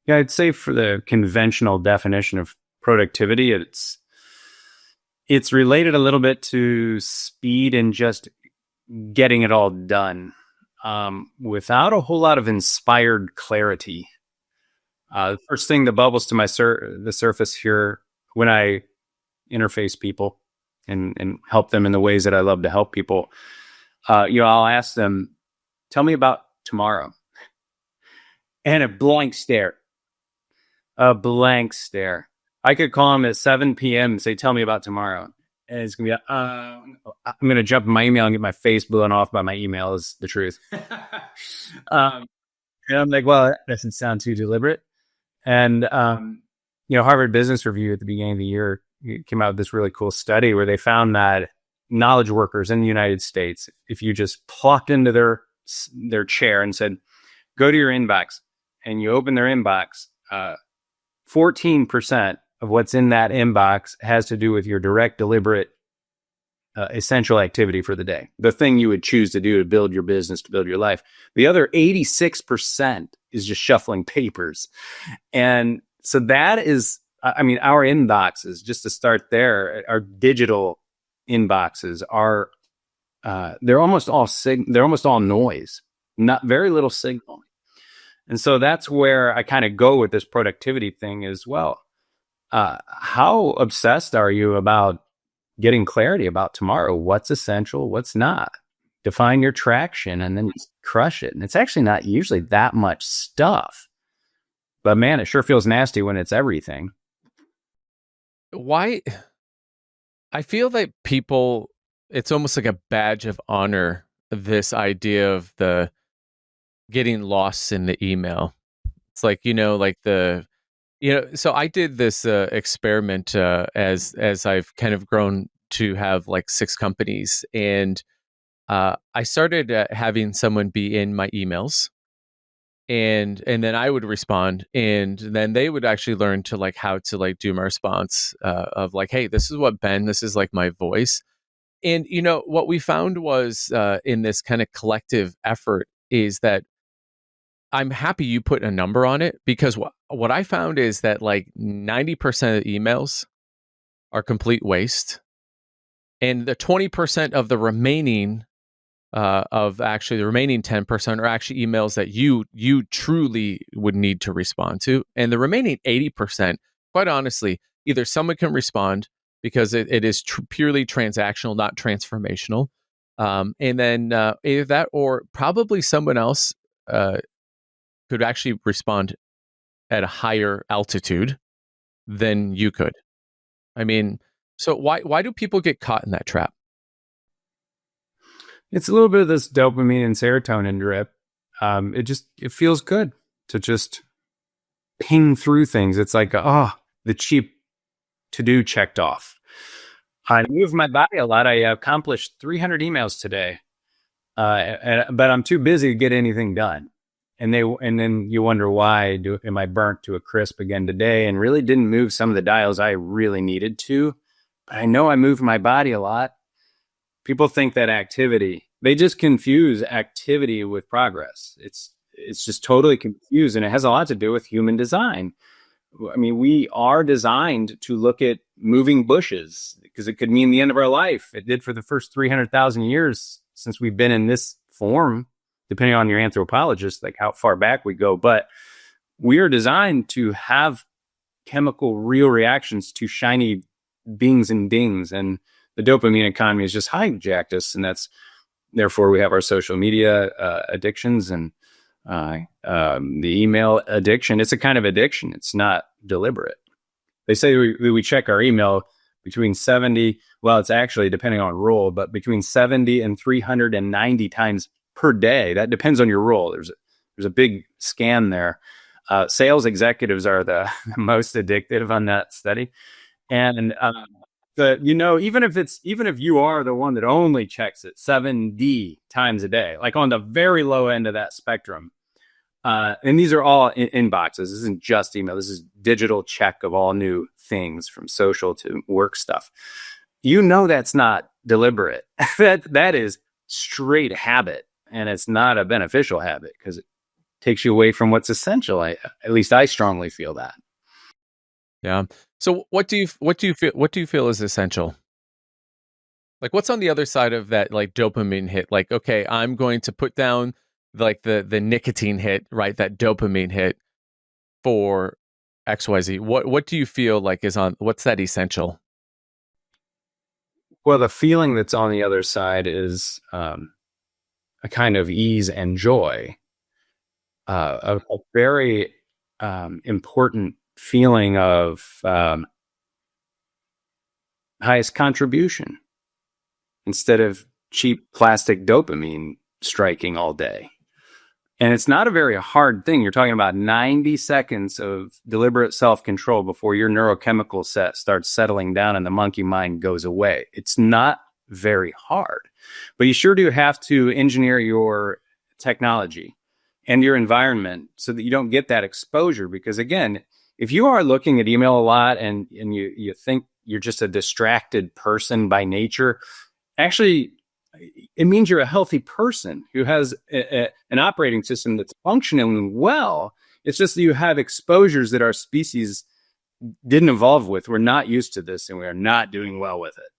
Yeah, I'd say for the conventional definition of productivity, it's related a little bit to speed and just getting it all done without a whole lot of inspired clarity. The first thing that bubbles to the surface here when I interface people and help them in the ways that I love to help people, I'll ask them, "Tell me about tomorrow," and a blank stare. I could call them at 7 p.m. and say, "Tell me about tomorrow," and it's gonna be, I'm gonna jump in my email and get my face blown off by my email. Is the truth. And I'm like, well, that doesn't sound too deliberate. And Harvard Business Review at the beginning of the year came out with this really cool study where they found that knowledge workers in the United States, if you just plopped into their chair and said, "Go to your inbox," and you open their inbox, 14% of what's in that inbox has to do with your direct, deliberate, essential activity for the day, the thing you would choose to do to build your business, to build your life. The other 86% is just shuffling papers. And so that is, our inboxes, just to start there, our digital inboxes are, they're almost all noise, not very little signal. And so that's where I kind of go with this productivity thing as well. How obsessed are you about getting clarity about tomorrow? What's essential? What's not? Define your traction and then just crush it. And it's actually not usually that much stuff. But man, it sure feels nasty when it's everything. Why? I feel that people, it's almost like a badge of honor, this idea of the getting lost in the email. It's like, so I did this experiment as I've kind of grown to have like 6 companies, and I started having someone be in my emails, and then I would respond, and then they would actually learn to like how to like do my response of like, hey, this is what Ben, this is like my voice. And what we found was in this kind of collective effort is that I'm happy you put a number on it, because what I found is that like 90% of emails are complete waste. And the 20% of the remaining the remaining 10% are actually emails that you truly would need to respond to. And the remaining 80%, quite honestly, either someone can respond because it is purely transactional, not transformational. And then either that, or probably someone else could actually respond at a higher altitude than you could. I mean, so why do people get caught in that trap? It's a little bit of this dopamine and serotonin drip. It feels good to just ping through things. It's like, the cheap to-do checked off. I move my body a lot. I accomplished 300 emails today, but I'm too busy to get anything done. And then you wonder why am I burnt to a crisp again today, and really didn't move some of the dials I really needed to. But I know I moved my body a lot. People think that they just confuse activity with progress. It's just totally confused, and it has a lot to do with human design. I mean, we are designed to look at moving bushes because it could mean the end of our life. It did for the first 300,000 years since we've been in this form, depending on your anthropologist, like how far back we go. But we are designed to have chemical real reactions to shiny bings and dings. And the dopamine economy has just hijacked us. And therefore we have our social media addictions and the email addiction. It's a kind of addiction. It's not deliberate. They say we check our email between 70, well, it's actually depending on role, but between 70 and 390 times per day. That depends on your role. There's a big scan there. Sales executives are the most addictive on that study. And even if you are the one that only checks it 70 times a day, like on the very low end of that spectrum, and these are all inboxes. This isn't just email. This is digital check of all new things from social to work stuff. That's not deliberate. that is straight habit, and it's not a beneficial habit because takes you away from what's essential. At least I strongly feel that. Yeah. So what do you feel is essential? Like what's on the other side of that like dopamine hit? Like, okay, I'm going to put down like the nicotine hit, right? That dopamine hit for XYZ. What do you feel like is on what's that essential? Well, the feeling that's on the other side is a kind of ease and joy, a very important feeling of highest contribution instead of cheap plastic dopamine striking all day. And it's not a very hard thing. You're talking about 90 seconds of deliberate self-control before your neurochemical set starts settling down and the monkey mind goes away. It's not very hard, but you sure do have to engineer your technology and your environment so that you don't get that exposure. Because again, if you are looking at email a lot and you think you're just a distracted person by nature, actually, it means you're a healthy person who has an operating system that's functioning well. It's just that you have exposures that our species didn't evolve with. We're not used to this and we are not doing well with it.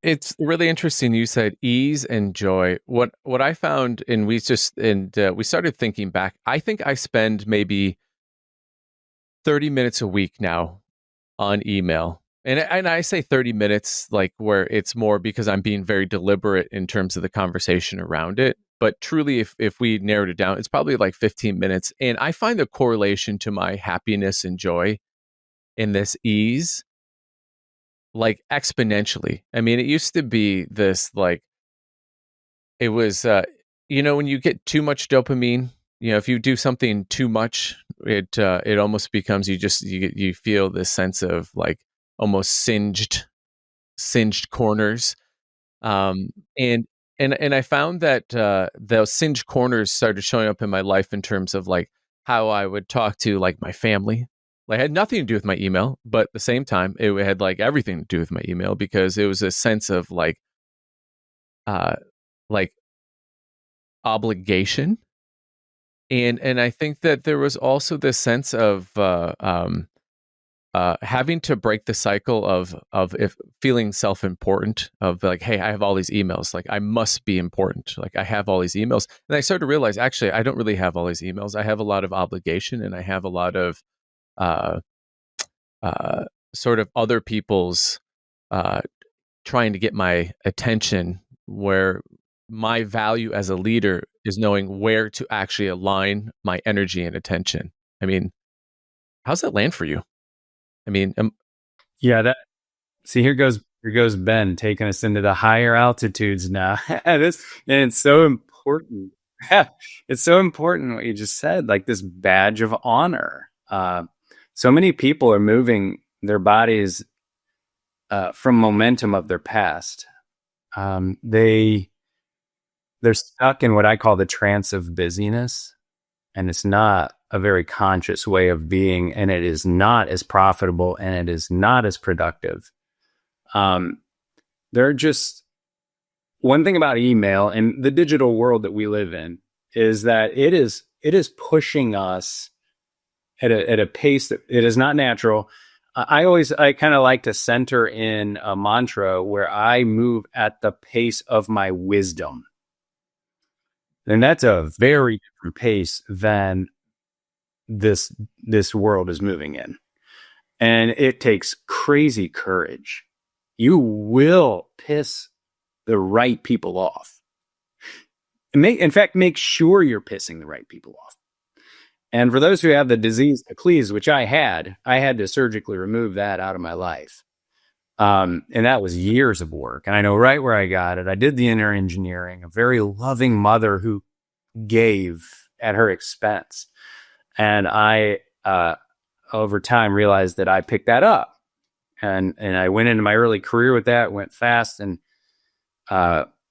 It's really interesting. You said ease and joy. What I found, and we started thinking back. I think I spend maybe 30 minutes a week now on email. And I say 30 minutes like where it's more because I'm being very deliberate in terms of the conversation around it. But truly, if we narrowed it down, it's probably like 15 minutes. And I find the correlation to my happiness and joy in this ease like exponentially. I mean, it used to be this like, it was, when you get too much dopamine, if you do something too much, it almost becomes you feel this sense of like almost singed corners. Um, and and I found that those singed corners started showing up in my life in terms of like how I would talk to like my family. Like, it had nothing to do with my email, but at the same time, it had like everything to do with my email because it was a sense of uh, like obligation, and I think that there was also this sense of having to break the cycle of if feeling self-important of like, hey, I have all these emails, like I must be important, like I have all these emails, and I started to realize actually I don't really have all these emails. I have a lot of obligation, and I have a lot of uh, sort of other people's uh, trying to get my attention, where my value as a leader is knowing where to actually align my energy and attention. I mean, how's that land for you? I mean, Yeah, that see here goes Ben taking us into the higher altitudes now. And it's so important. It's so important what you just said, like this badge of honor. So many people are moving their bodies from momentum of their past. They're stuck in what I call the trance of busyness, and it's not a very conscious way of being, and it is not as profitable, and it is not as productive. Um, they're just one thing about email and the digital world that we live in is that it is pushing us at a pace that it is not natural. I kind of like to center in a mantra where I move at the pace of my wisdom. And that's a very different pace than this world is moving in. And it takes crazy courage. You will piss the right people off. In fact, make sure you're pissing the right people off. And for those who have the disease Achilles, which I had to surgically remove that out of my life. And that was years of work. And I know right where I got it. I did the inner engineering, a very loving mother who gave at her expense. And I, over time, realized that I picked that up. And I went into my early career with that, went fast, and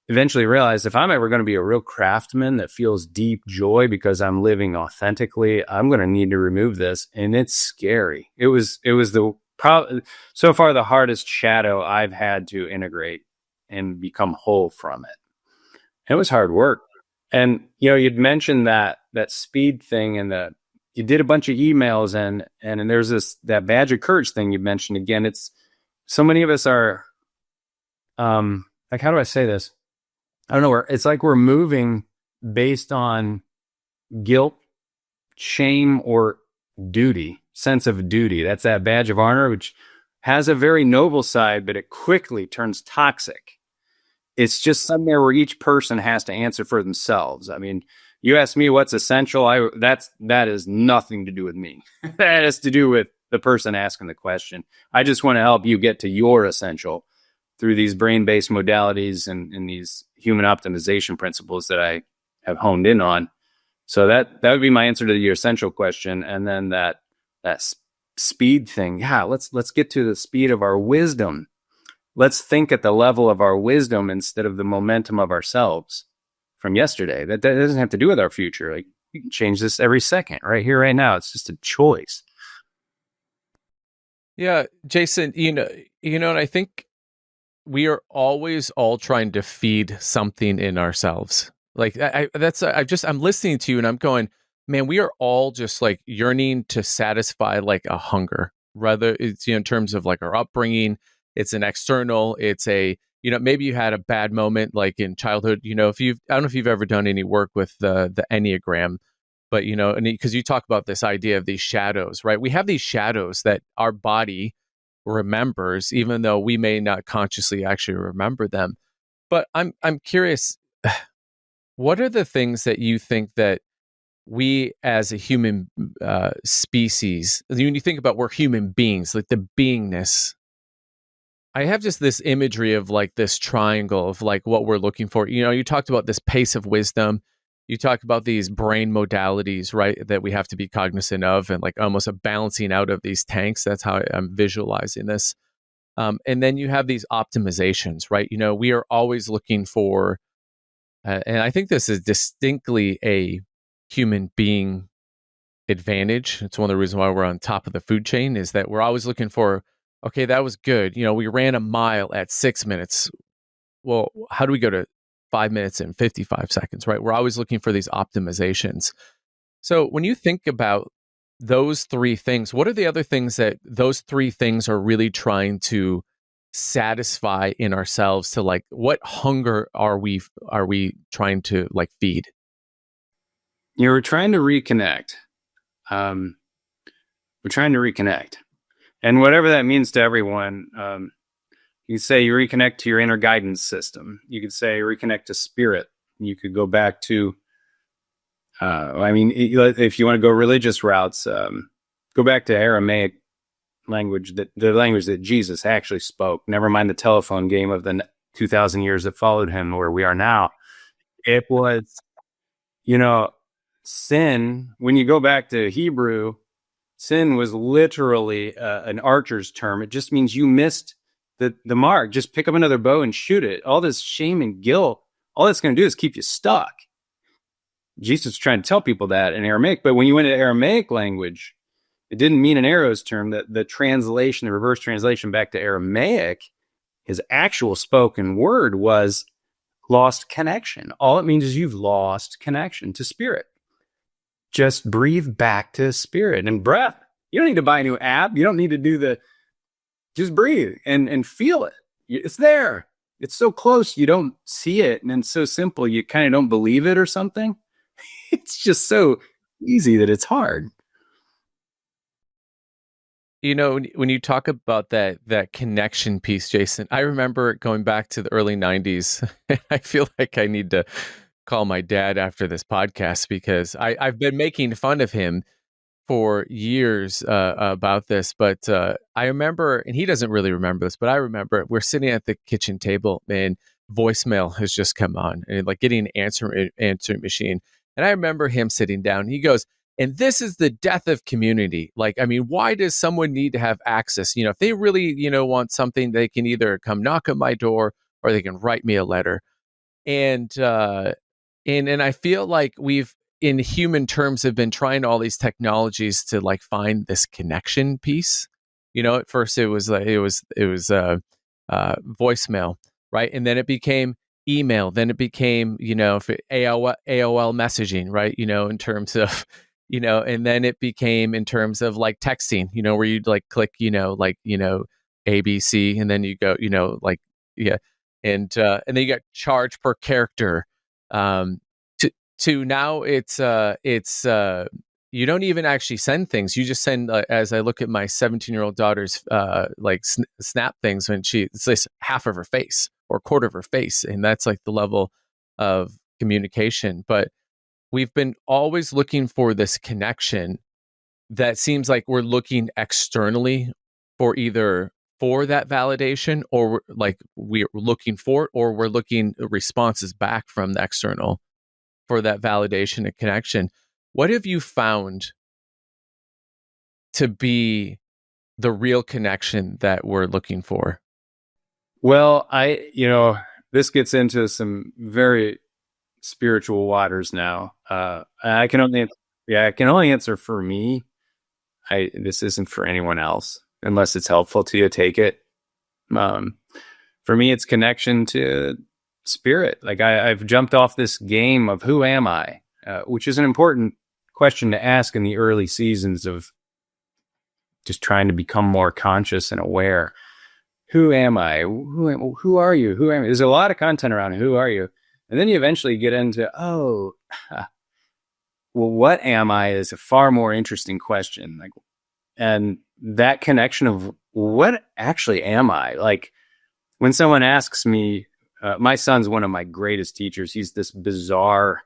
eventually realized if I'm ever going to be a real craftsman that feels deep joy because I'm living authentically, I'm going to need to remove this. And it's scary. It was so far the hardest shadow I've had to integrate and become whole from it. It was hard work. And you'd mentioned that that speed thing, and you did a bunch of emails, and there's that badge of courage thing you mentioned again. It's so many of us are, like, how do I say this? I don't know. It's like we're moving based on guilt, shame, or duty, sense of duty. That's that badge of honor, which has a very noble side, but it quickly turns toxic. It's just somewhere where each person has to answer for themselves. I mean, you ask me what's essential, that is nothing to do with me. That has to do with the person asking the question. I just want to help you get to your essential through these brain-based modalities and these human optimization principles that I have honed in on. So that would be my answer to your essential question. And then that speed thing. Yeah, let's get to the speed of our wisdom. Let's think at the level of our wisdom instead of the momentum of ourselves from yesterday. That doesn't have to do with our future. Like, you can change this every second, right here, right now. It's just a choice. Yeah, Jason, and I think we are always all trying to feed something in ourselves. Like I'm listening to you and I'm going, man, we are all just like yearning to satisfy like a hunger, rather it's, in terms of like our upbringing, it's an external, it's a, maybe you had a bad moment like in childhood, I don't know if you've ever done any work with the Enneagram, but, and because you talk about this idea of these shadows, right? We have these shadows that our body remembers, even though we may not consciously actually remember them. But I'm curious, what are the things that you think that we as a human species, when you think about we're human beings, like the beingness, I have just this imagery of like this triangle of like what we're looking for. You talked about this pace of wisdom. You talk about these brain modalities, right, that we have to be cognizant of, and like almost a balancing out of these tanks. That's how I'm visualizing this. And then you have these optimizations, right? We are always looking for, and I think this is distinctly a human being advantage. It's one of the reasons why we're on top of the food chain, is that we're always looking for, okay, that was good. We ran a mile at 6 minutes. Well, how do we go to 5 minutes and 55 seconds, right? We're always looking for these optimizations. So when you think about those three things, what are the other things that those three things are really trying to satisfy in ourselves? To like, what hunger are we trying to like feed? We're trying to reconnect. We're trying to reconnect. And whatever that means to everyone, you could say you reconnect to your inner guidance system. You could say reconnect to spirit. You could go back to, if you want to go religious routes, go back to Aramaic language, the language that Jesus actually spoke. Never mind the telephone game of the 2,000 years that followed him where we are now. It was, sin. When you go back to Hebrew, sin was literally an archer's term. It just means you missed the mark. Just pick up another bow and shoot it. All this shame and guilt, all that's going to do is keep you stuck. Jesus was trying to tell people that in Aramaic, but when you went to Aramaic language, it didn't mean an arrow's term. That the translation, the reverse translation back to Aramaic, his actual spoken word was lost connection. All it means is you've lost connection to spirit. Just breathe back to spirit and breath. You don't need to buy a new app. You don't need to do just breathe and feel it. It's there. It's so close. You don't see it. And it's so simple. You kind of don't believe it or something. It's just so easy that it's hard. When you talk about that connection piece, Jason, I remember going back to the early 90s. I feel like I need to call my dad after this podcast, because I've been making fun of him for years about this. But I remember, and he doesn't really remember this, but I remember we're sitting at the kitchen table and voicemail has just come on, and like getting an answering machine. And I remember him sitting down. He goes, and this is the death of community. Like, I mean, why does someone need to have access? If they really, want something, they can either come knock on my door or they can write me a letter. And I feel like we've, in human terms, have been trying all these technologies to like find this connection piece. At first it was voicemail, right? And then it became email, then it became, if AOL messaging, right? In terms of, and then it became in terms of like texting, where you'd like click, ABC, and then you go, yeah. And then you got charge per character. To now it's you don't even actually send things. You just send, as I look at my 17-year-old daughter's snap things, when it's like half of her face or a quarter of her face, and that's like the level of communication. But we've been always looking for this connection that seems like we're looking externally for either for that validation, or like we're looking for it, or we're looking responses back from the external for that validation and connection. What have you found to be the real connection that we're looking for? Well, this gets into some very spiritual waters now. I can only answer for me. This isn't for anyone else unless it's helpful to you. Take it. For me, it's connection to spirit. Like I've jumped off this game of who am I, which is an important question to ask in the early seasons of just trying to become more conscious and aware. Who am I? Who are you? Who am I? There's a lot of content around who are you? And then you eventually get into, well, what am I is a far more interesting question. Like, and that connection of what actually am I? Like when someone asks me, my son's one of my greatest teachers. He's this bizarre,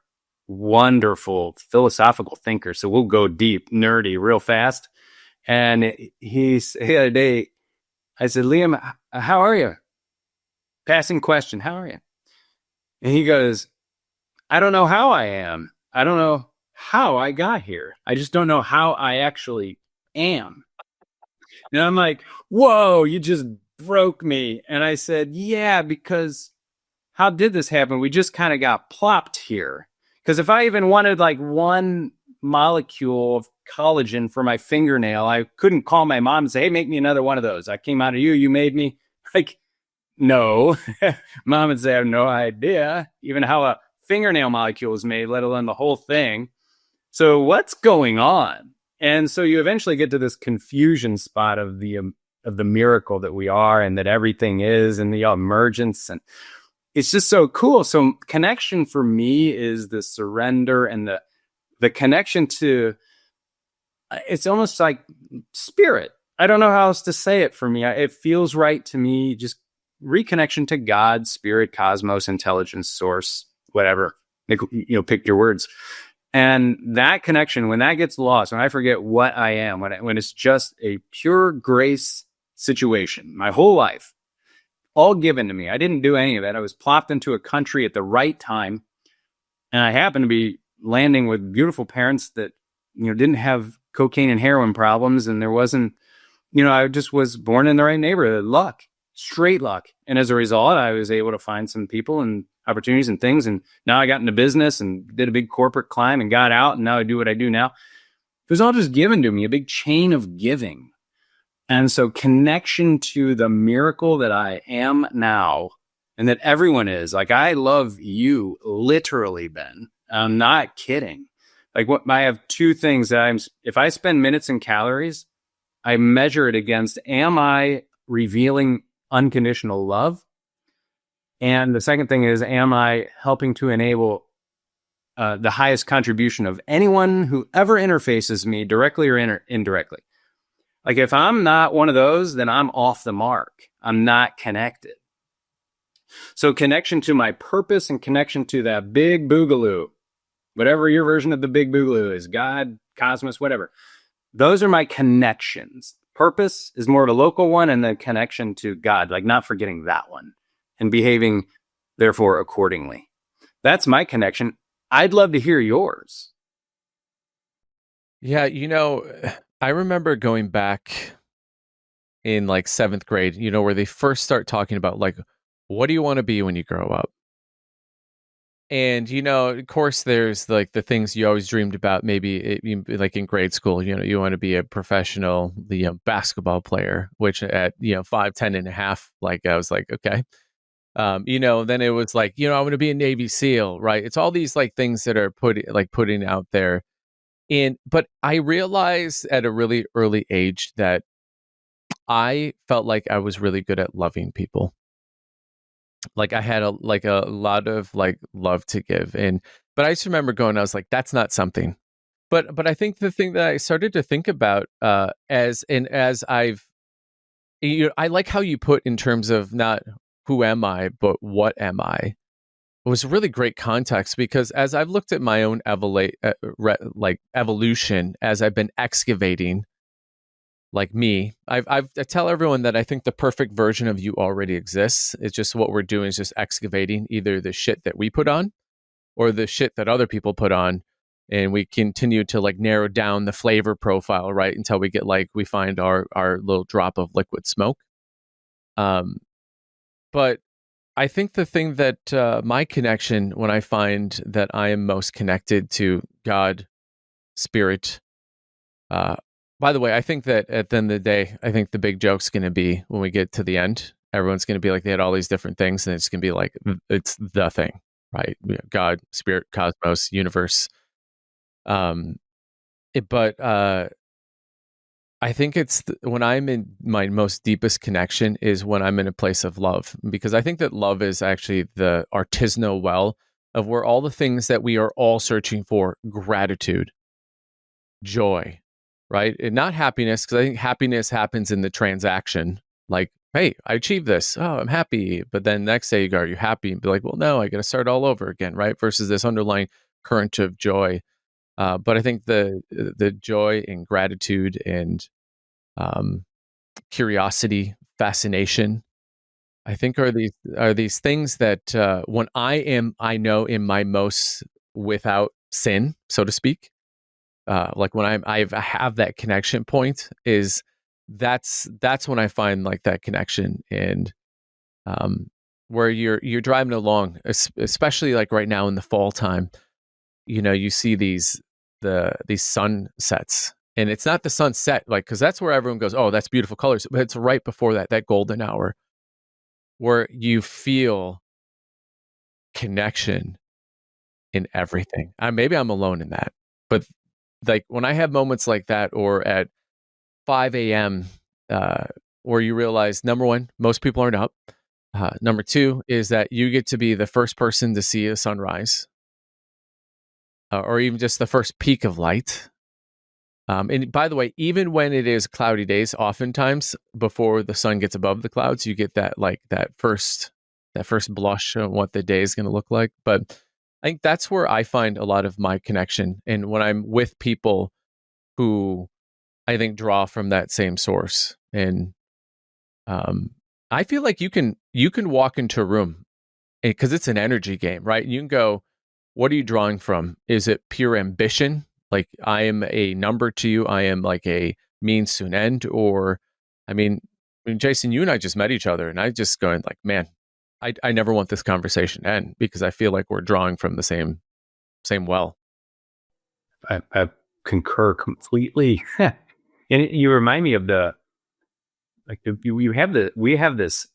wonderful, philosophical thinker. So we'll go deep, nerdy, real fast. And the other day, I said, Liam, how are you? Passing question, how are you? And he goes, I don't know how I am. I don't know how I got here. I just don't know how I actually am. And I'm like, whoa, you just broke me. And I said, yeah, because how did this happen? We just kind of got plopped here. Because if I even wanted like one molecule of collagen for my fingernail, I couldn't call my mom and say, hey, make me another one of those. I came out of you, you made me. Like, no. Mom would say, I have no idea even how a fingernail molecule is made, let alone the whole thing. So what's going on? And so you eventually get to this confusion spot of the miracle that we are and that everything is, and the emergence. And it's just so cool. So connection for me is the surrender and the connection to, it's almost like spirit. I don't know how else to say it for me. It feels right to me. Just reconnection to God, spirit, cosmos, intelligence, source, whatever. Pick your words. And that connection, when that gets lost, when I forget what I am, when it's just a pure grace situation, my whole life, all given to me. I didn't do any of that. I was plopped into a country at the right time. And I happened to be landing with beautiful parents that, didn't have cocaine and heroin problems. And there wasn't, I just was born in the right neighborhood. Luck, straight luck. And as a result, I was able to find some people and opportunities and things. And now I got into business and did a big corporate climb and got out. And now I do what I do now. It was all just given to me, a big chain of giving. And so connection to the miracle that I am now and that everyone is. Like, I love you, literally, Ben. I'm not kidding. Like, I have two things that if I spend minutes and calories, I measure it against, am I revealing unconditional love? And the second thing is, am I helping to enable the highest contribution of anyone who ever interfaces me directly or indirectly? Like, if I'm not one of those, then I'm off the mark. I'm not connected. So connection to my purpose and connection to that big boogaloo, whatever your version of the big boogaloo is, God, cosmos, whatever. Those are my connections. Purpose is more of a local one, and the connection to God, like not forgetting that one and behaving, therefore, accordingly. That's my connection. I'd love to hear yours. Yeah, I remember going back in like 7th grade, where they first start talking about like, what do you want to be when you grow up? And, of course, there's like the things you always dreamed about, maybe like in grade school, you want to be a professional, basketball player, which at, 5'10" and a half, like I was like, okay. Then it was like, I want to be a Navy SEAL, right? It's all these like things that are putting out there. But I realized at a really early age that I felt like I was really good at loving people. Like I had a lot of like love to give. But I just remember going, I was like, that's not something. But I think the thing that I started to think about as I've I like how you put in terms of not who am I, but what am I? It was really great context because as I've looked at my own evolution, as I've been excavating, like me, I tell everyone that I think the perfect version of you already exists. It's just what we're doing is just excavating either the shit that we put on or the shit that other people put on, and we continue to like narrow down the flavor profile, right, until we get like we find our little drop of liquid smoke. But I think the thing that my connection, when I find that I am most connected to God, spirit. By the way, I think that at the end of the day, I think the big joke's going to be when we get to the end, everyone's going to be like, they had all these different things, and it's going to be like, it's the thing, right? God, spirit, cosmos, universe. But I think it's when I'm in my most deepest connection is when I'm in a place of love, because I think that love is actually the artisanal well of where all the things that we are all searching for, gratitude, joy, right? And not happiness, because I think happiness happens in the transaction. Like, hey, I achieved this. Oh, I'm happy. But then next day you go, are you happy? And be like, well, no, I got to start all over again, right? Versus this underlying current of joy. But I think the joy and gratitude and curiosity, fascination, I think are these things that when I know in my most without sin, so to speak, like when I have that connection point, is that's when I find like that connection, and where you're driving along, especially like right now in the fall time, you see these sunsets, and it's not the sunset, like, because that's where everyone goes, oh, that's beautiful colors, but it's right before that golden hour where you feel connection in everything. Maybe I'm alone in that, but like when I have moments like that, or at 5 a.m., where you realize, number one, most people aren't up. Number two is that you get to be the first person to see a sunrise, or even just the first peak of light. And by the way, even when it is cloudy days, oftentimes before the sun gets above the clouds, you get that first blush of what the day is going to look like. But I think that's where I find a lot of my connection, and when I'm with people who I think draw from that same source. And I feel like you can walk into a room, because it's an energy game, right? You can go, what are you drawing from? Is it pure ambition? Like, I am a number to you. I am like a means to an end. Or, I mean, Jason, you and I just met each other, and I just going like, man, I never want this conversation to end, because I feel like we're drawing from the same well. I concur completely. And you remind me of we have this,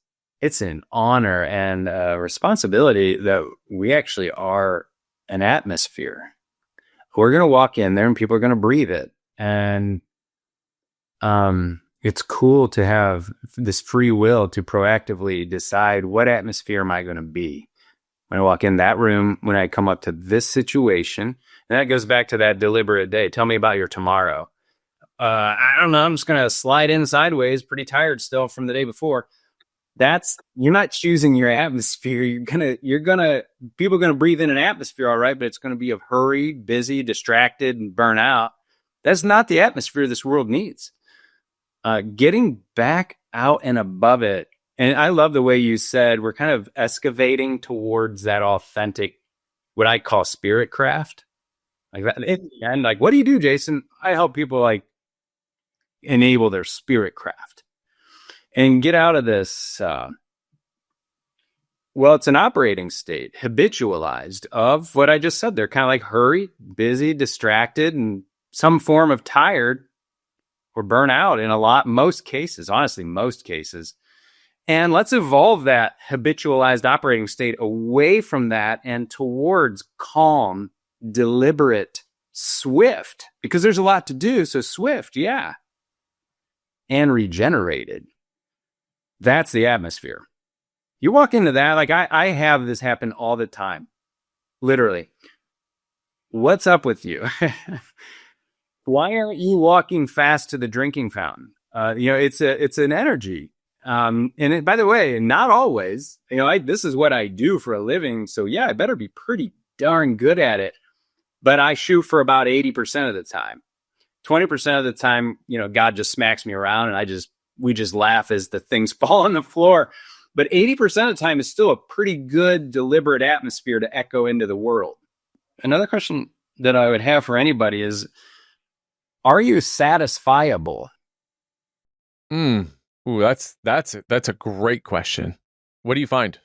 it's an honor and a responsibility that we actually are an atmosphere. We're going to walk in there and people are going to breathe it. And it's cool to have this free will to proactively decide, what atmosphere am I going to be when I walk in that room, when I come up to this situation. And that goes back to that deliberate day. Tell me about your tomorrow. I don't know. I'm just going to slide in sideways, pretty tired still from the day before. You're not choosing your atmosphere. People are going to breathe in an atmosphere, all right, but it's going to be of hurry, busy, distracted, and burn out. That's not the atmosphere this world needs. Getting back out and above it. And I love the way you said we're kind of excavating towards that authentic, what I call spirit craft. Like that. And like, what do you do, Jason? I help people like enable their spirit craft and get out of this. It's an operating state, habitualized of what I just said. They're kind of like hurry, busy, distracted, and some form of tired or burnout in most cases, honestly, most cases. And let's evolve that habitualized operating state away from that and towards calm, deliberate, swift, because there's a lot to do. So swift, yeah. And regenerated. That's the atmosphere. You walk into that, like I have this happen all the time. Literally. What's up with you? Why aren't you walking fast to the drinking fountain? It's an energy. By the way, not always. This is what I do for a living. So yeah, I better be pretty darn good at it. But I shoot for about 80% of the time. 20% of the time, God just smacks me around and we just laugh as the things fall on the floor. But 80% of the time is still a pretty good, deliberate atmosphere to echo into the world. Another question that I would have for anybody is, are you satisfiable? Ooh, that's a great question. What do you find?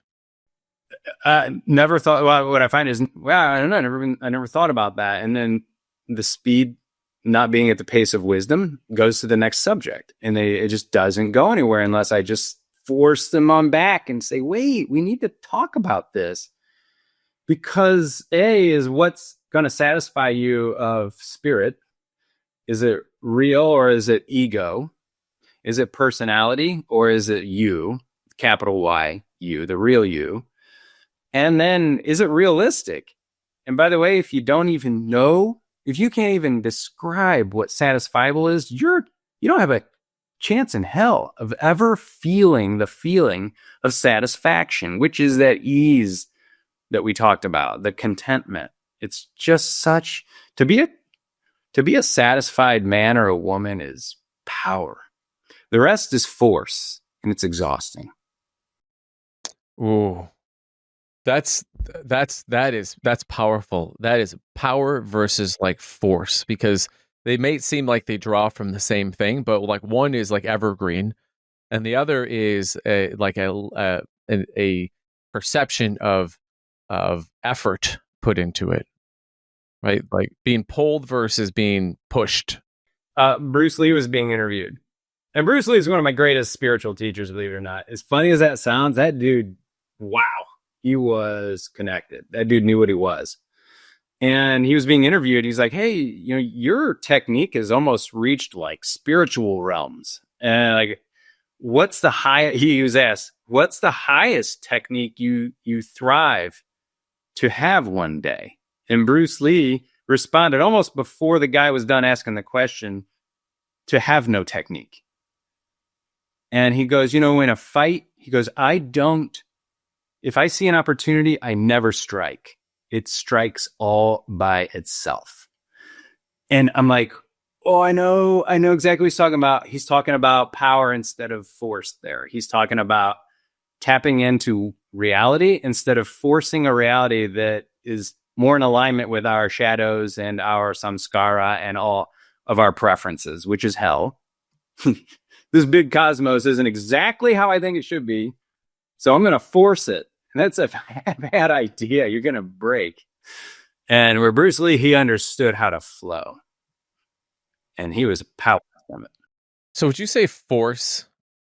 Never thought. Well, what I find is, I don't know. I never thought about that. And then the speed not being at the pace of wisdom goes to the next subject, and it just doesn't go anywhere unless I just force them on back and say, wait, we need to talk about this, because A is what's going to satisfy you of spirit. Is it real or is it ego? Is it personality or is it you, capital Y, you, the real you? And then is it realistic? And by the way, if you don't even know, if you can't even describe what satisfiable is, you don't have a chance in hell of ever feeling the feeling of satisfaction, which is that ease that we talked about, the contentment. It's just such to be a satisfied man or a woman is power. The rest is force, and it's exhausting. Ooh. That's powerful. That is power versus like force, because they may seem like they draw from the same thing, but like one is like evergreen, and the other is a perception of effort put into it, right? Like being pulled versus being pushed. Bruce Lee was being interviewed, and Bruce Lee is one of my greatest spiritual teachers, believe it or not. As funny as that sounds, that dude, wow. He was connected. That dude knew what he was. And he was being interviewed. He's like, hey, your technique has almost reached like spiritual realms. And like, what's the high? He was asked, what's the highest technique you thrive to have one day? And Bruce Lee responded almost before the guy was done asking the question, to have no technique. And he goes, in a fight, he goes, if I see an opportunity, I never strike. It strikes all by itself. And I'm like, oh, I know exactly what he's talking about. He's talking about power instead of force there. He's talking about tapping into reality instead of forcing a reality that is more in alignment with our shadows and our samskara and all of our preferences, which is hell. This big cosmos isn't exactly how I think it should be. So I'm going to force it. And that's a bad idea. You're going to break. And where Bruce Lee, he understood how to flow. And he was powerful from it. So would you say force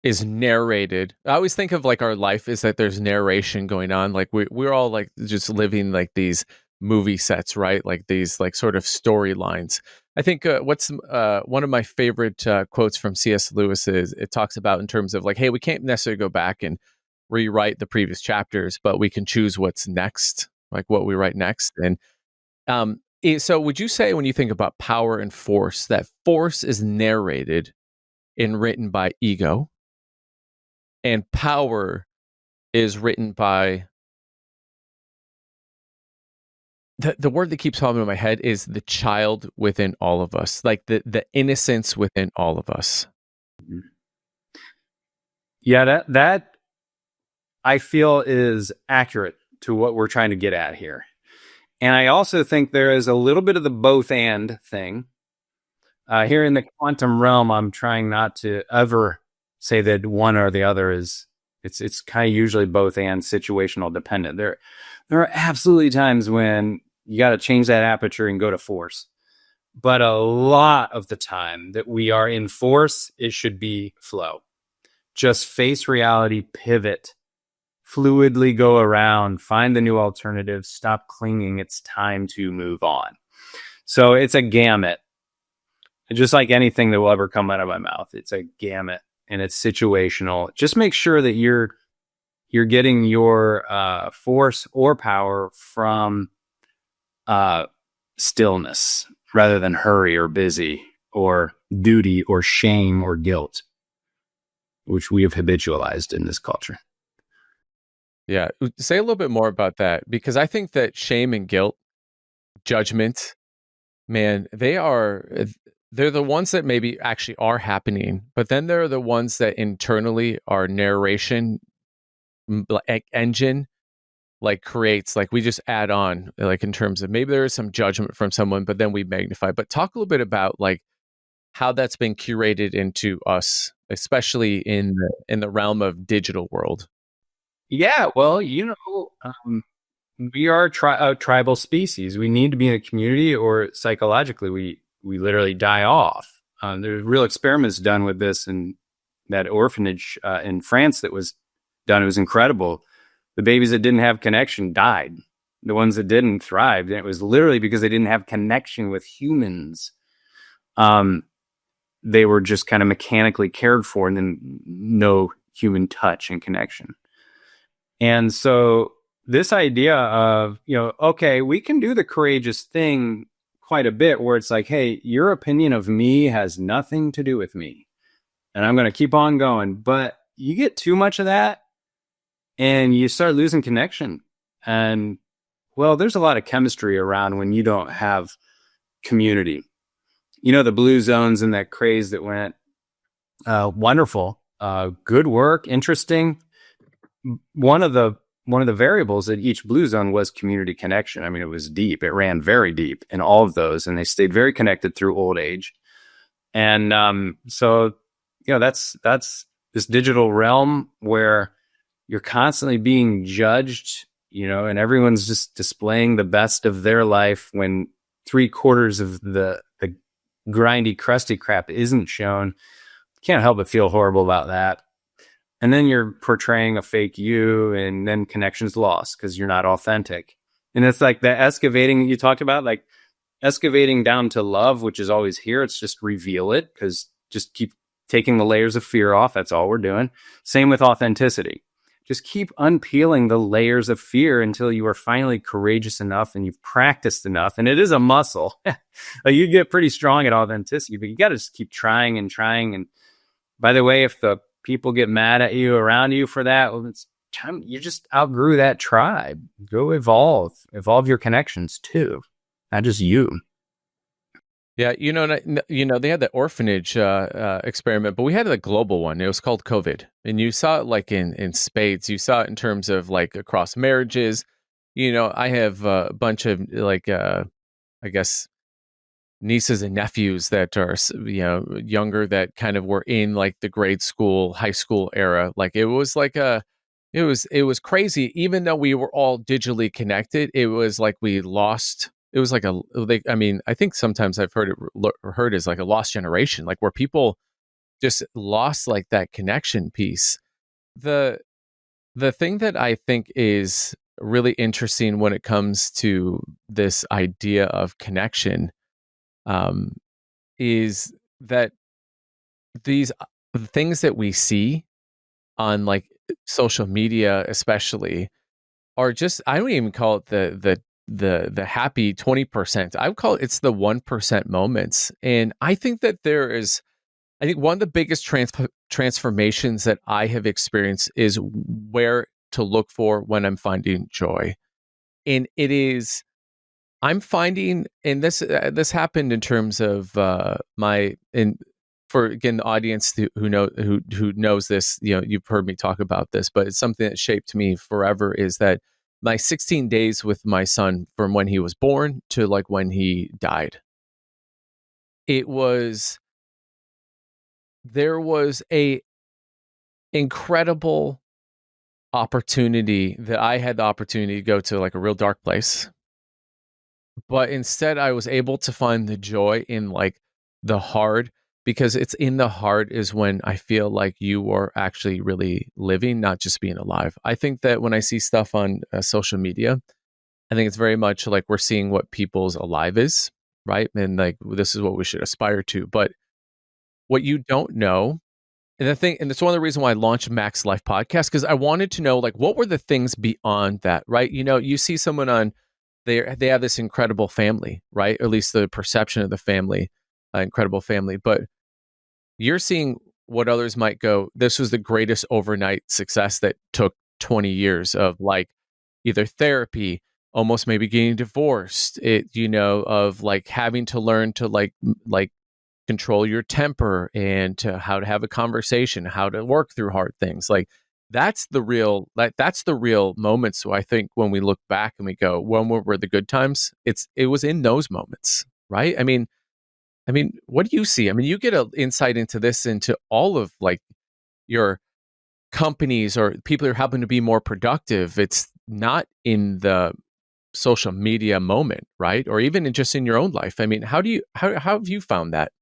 is narrated? I always think of like our life is that there's narration going on. Like we're all like just living like these movie sets, right? Like these like sort of storylines. I think what's one of my favorite quotes from C.S. Lewis is it talks about in terms of like, hey, we can't necessarily go back and rewrite the previous chapters, but we can choose what's next, like what we write next. And so would you say when you think about power and force, that force is narrated and written by ego, and power is written by the word that keeps popping in my head is the child within all of us, like the innocence within all of us. Yeah, that I feel is accurate to what we're trying to get at here. And I also think there is a little bit of the both and thing. Here in the quantum realm, I'm trying not to ever say that one or the other is, it's kind of usually both and situational dependent. There are absolutely times when you got to change that aperture and go to force. But a lot of the time that we are in force, it should be flow. just face reality, pivot, fluidly go around, find the new alternative, stop clinging. It's time to move on. So it's a gamut. Just like anything that will ever come out of my mouth, it's a gamut and it's situational. Just make sure that you're getting your force or power from stillness rather than hurry or busy or duty or shame or guilt, which we have habitualized in this culture. Yeah. Say a little bit more about that, because I think that shame and guilt, judgment, man, they're the ones that maybe actually are happening, but then there are the ones that internally are narration engine, like creates, like we just add on, like in terms of maybe there is some judgment from someone, but then we magnify. But talk a little bit about like how that's been curated into us, especially in the realm of digital world. Yeah, well, we are a tribal species. We need to be in a community, or psychologically, we literally die off. There's real experiments done with this in that orphanage in France that was done. It was incredible. The babies that didn't have connection died. The ones that didn't thrived, and it was literally because they didn't have connection with humans. They were just kind of mechanically cared for, and then no human touch and connection. And so this idea of, okay, we can do the courageous thing quite a bit where it's like, hey, your opinion of me has nothing to do with me. And I'm going to keep on going. But you get too much of that and you start losing connection. And well, there's a lot of chemistry around when you don't have community. The blue zones and that craze that went wonderful, good work, interesting. One of the variables at each blue zone was community connection. I mean, it was deep. It ran very deep in all of those, and they stayed very connected through old age. And so, that's this digital realm where you're constantly being judged, and everyone's just displaying the best of their life when 3/4 of the grindy, crusty crap isn't shown. Can't help but feel horrible about that. And then you're portraying a fake you, and then connection's lost because you're not authentic. And it's like the excavating that you talked about, like excavating down to love, which is always here. It's just reveal it, because just keep taking the layers of fear off. That's all we're doing. Same with authenticity. Just keep unpeeling the layers of fear until you are finally courageous enough and you've practiced enough. And it is a muscle. You get pretty strong at authenticity, but you got to just keep trying and trying. And by the way, if the people get mad at you around you for that, well, it's time you just outgrew that tribe. Go evolve your connections too, not just you. Yeah, they had the orphanage experiment, but we had a global one. It was called COVID, and you saw it like in spades. You saw it in terms of like across marriages. I have a bunch of like I guess nieces and nephews that are younger, that kind of were in like the grade school, high school era. Like it was like it was crazy. Even though we were all digitally connected, it was like we lost. It was like I think sometimes I've heard as like a lost generation, like where people just lost like that connection piece. The thing that I think is really interesting when it comes to this idea of connection is that these things that we see on like social media, especially, are just, I don't even call it the happy 20%. I would call it's the 1% moments. And I think that I think one of the biggest transformations that I have experienced is where to look for when I'm finding joy. And it is, I'm finding, and this happened in terms of for again the audience who knows this, you've heard me talk about this, but it's something that shaped me forever. Is that my 16 days with my son from when he was born to like when he died? There was a incredible opportunity that I had the opportunity to go to like a real dark place. But instead, I was able to find the joy in like the hard. because it's in the heart is when I feel like you are actually really living, not just being alive. I think that when I see stuff on social media, I think it's very much like we're seeing what people's alive is, right? And like this is what we should aspire to. But what you don't know, and the thing, and it's one of the reasons why I launched MaxLife podcast, because I wanted to know like what were the things beyond that, right? You know, you see someone on they have this incredible family, right? Or at least the perception of the family, incredible family. But you're seeing what others might go, this was the greatest overnight success that took 20 years of like either therapy, almost maybe getting divorced, of like having to learn to like control your temper and to how to have a conversation, how to work through hard things. Like that's the real moments. So I think when we look back and we go, when were the good times? It was in those moments, right? I mean, what do you see? I mean, you get an insight into this, into all of like your companies or people who happen to be more productive. It's not in the social media moment, right? Or even just in your own life. I mean, how have you found that?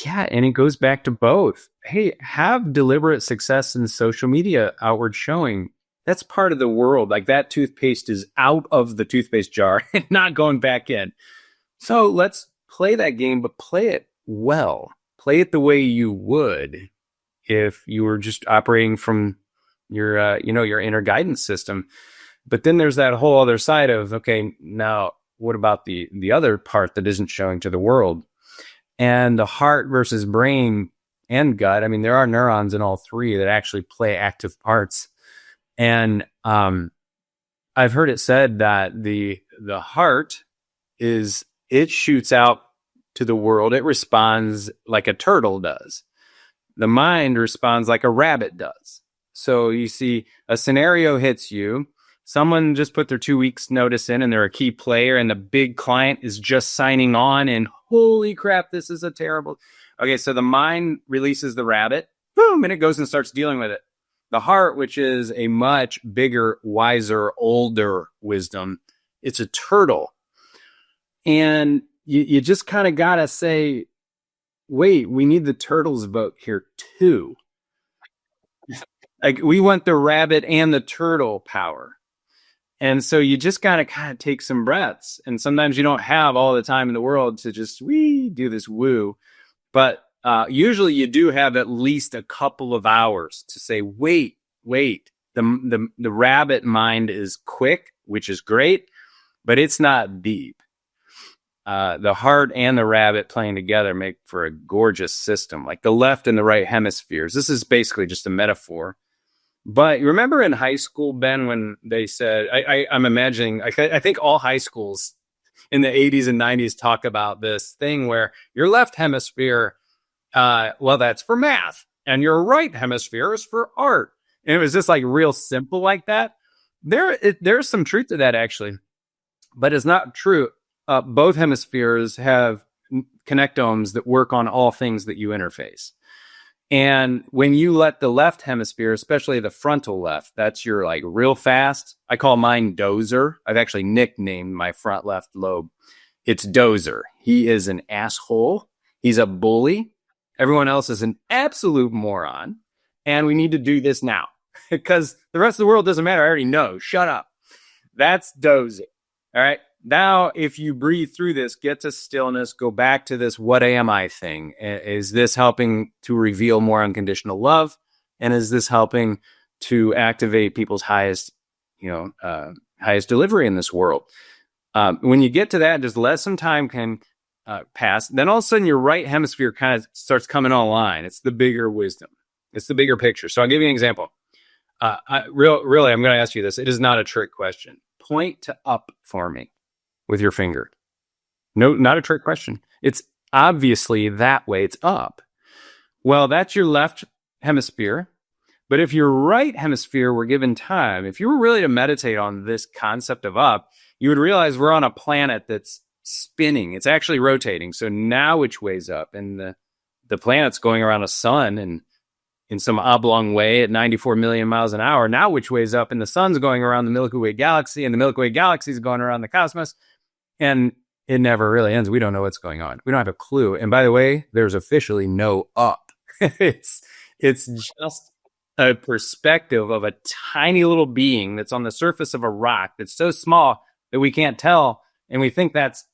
Yeah, and it goes back to both. Hey, have deliberate success in social media outward showing. That's part of the world. Like that toothpaste is out of the toothpaste jar and not going back in. So let's play that game, but play it well. Play it the way you would if you were just operating from your inner guidance system. But then there's that whole other side of, okay, now what about the other part that isn't showing to the world? And the heart versus brain and gut. I mean, there are neurons in all three that actually play active parts. And I've heard it said that the heart it shoots out to the world. It responds like a turtle does. The mind responds like a rabbit does. So you see a scenario hits you. Someone just put their 2 weeks notice in and they're a key player and the big client is just signing on and holy crap, this is a terrible. Okay, so the mind releases the rabbit, boom, and it goes and starts dealing with it. The heart, which is a much bigger, wiser, older wisdom, it's a turtle. And you just kind of got to say, wait, we need the turtle's vote here too. Like we want the rabbit and the turtle power. And so you just got to kind of take some breaths. And sometimes you don't have all the time in the world to just do this woo. But usually you do have at least a couple of hours to say, wait. The rabbit mind is quick, which is great, but it's not deep. The heart and the rabbit playing together make for a gorgeous system, like the left and the right hemispheres. This is basically just a metaphor. But you remember in high school, Ben, when they said, I'm imagining, I think all high schools in the 80s and 90s talk about this thing where your left hemisphere, that's for math, and your right hemisphere is for art. And it was just like real simple like that. There's some truth to that, actually, but it's not true. Both hemispheres have connectomes that work on all things that you interface. And when you let the left hemisphere, especially the frontal left, that's your like real fast. I call mine Dozer. I've actually nicknamed my front left lobe. It's Dozer. He is an asshole. He's a bully. Everyone else is an absolute moron. And we need to do this now because the rest of the world doesn't matter. I already know. Shut up. That's Dozer. All right. Now, if you breathe through this, get to stillness, go back to this what am I thing. Is this helping to reveal more unconditional love? And is this helping to activate people's highest delivery in this world? When you get to that, just let some time can pass. Then all of a sudden, your right hemisphere kind of starts coming online. It's the bigger wisdom. It's the bigger picture. So I'll give you an example. Really, I'm going to ask you this. It is not a trick question. Point to up for me with your finger. No, not a trick question. It's obviously that way. It's up. Well, that's your left hemisphere. But if your right hemisphere were given time, if you were really to meditate on this concept of up, you would realize we're on a planet that's spinning. It's actually rotating. So now which way's up? And the planet's going around a sun and in some oblong way at 94 million miles an hour. Now which way's up? And the sun's going around the Milky Way galaxy, and the Milky Way galaxy is going around the cosmos. And it never really ends. We don't know what's going on. We don't have a clue. And by the way, there's officially no up. It's just a perspective of a tiny little being that's on the surface of a rock that's so small that we can't tell, and we think that's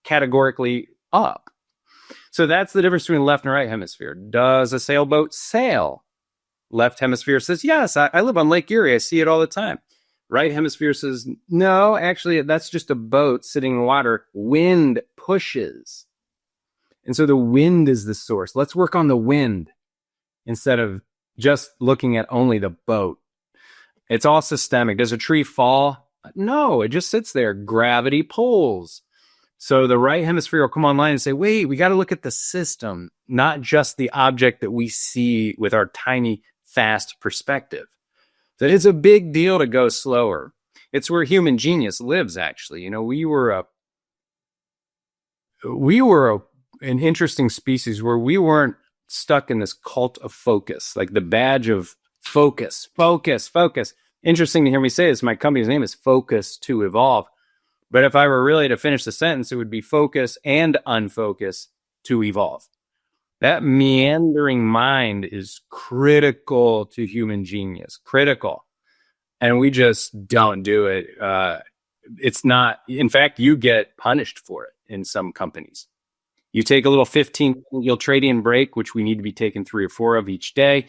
categorically up. So that's the difference between left and right hemisphere. Does a sailboat sail? Left hemisphere says, yes, I live on Lake Erie. I see it all the time. Right hemisphere says, no, actually, that's just a boat sitting in water. Wind pushes. And so the wind is the source. Let's work on the wind instead of just looking at only the boat. It's all systemic. Does a tree fall? No, it just sits there. Gravity pulls. So the right hemisphere will come online and say, wait, we got to look at the system, not just the object that we see with our tiny, fast perspective. That it's a big deal to go slower. It's where human genius lives, actually. You know, we were an interesting species where we weren't stuck in this cult of focus, like the badge of focus, focus, focus. Interesting to hear me say this. My company's name is Focus to Evolve. But if I were really to finish the sentence, it would be focus and unfocus to evolve. That meandering mind is critical to human genius, critical. And we just don't do it. It's not, in fact, you get punished for it in some companies. You take a little 15 ultradian break, which we need to be taking 3 or 4 of each day.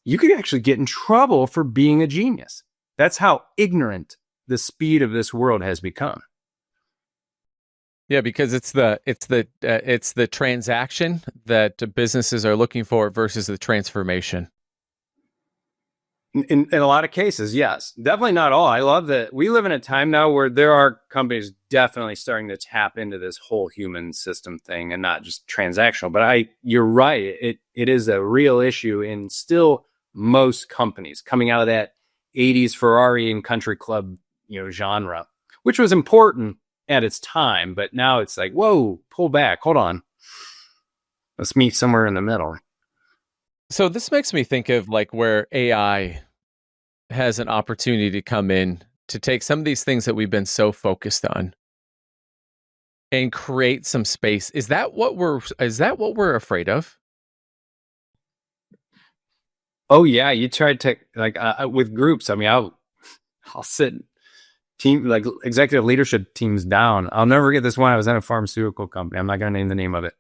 You could actually get in trouble for being a genius. That's how ignorant the speed of this world has become. Yeah, because it's the transaction that businesses are looking for versus the transformation. In a lot of cases, yes. Definitely not all. I love that we live in a time now where there are companies definitely starting to tap into this whole human system thing and not just transactional. But you're right. It is a real issue in still most companies coming out of that 80s Ferrari and country club, genre, which was important at its time. But now it's like, whoa, pull back. Hold on. Let's meet somewhere in the middle. So this makes me think of like where AI has an opportunity to come in to take some of these things that we've been so focused on and create some space. Is that what we're afraid of? Oh yeah, you tried to with groups. I mean, I'll sit executive leadership teams down. I'll never get this one. I was in a pharmaceutical company. I'm not going to name the name of it.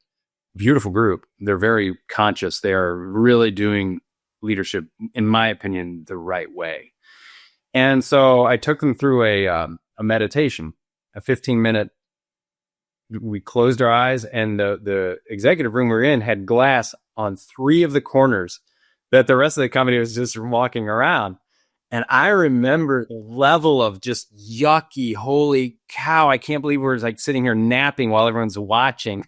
Beautiful group. They're very conscious. They are really doing leadership, in my opinion, the right way. And so I took them through a meditation, a 15-minute. We closed our eyes, and the executive room we're in had glass on 3 of the corners that the rest of the company was just walking around. And I remember the level of just yucky, holy cow, I can't believe we're like sitting here napping while everyone's watching.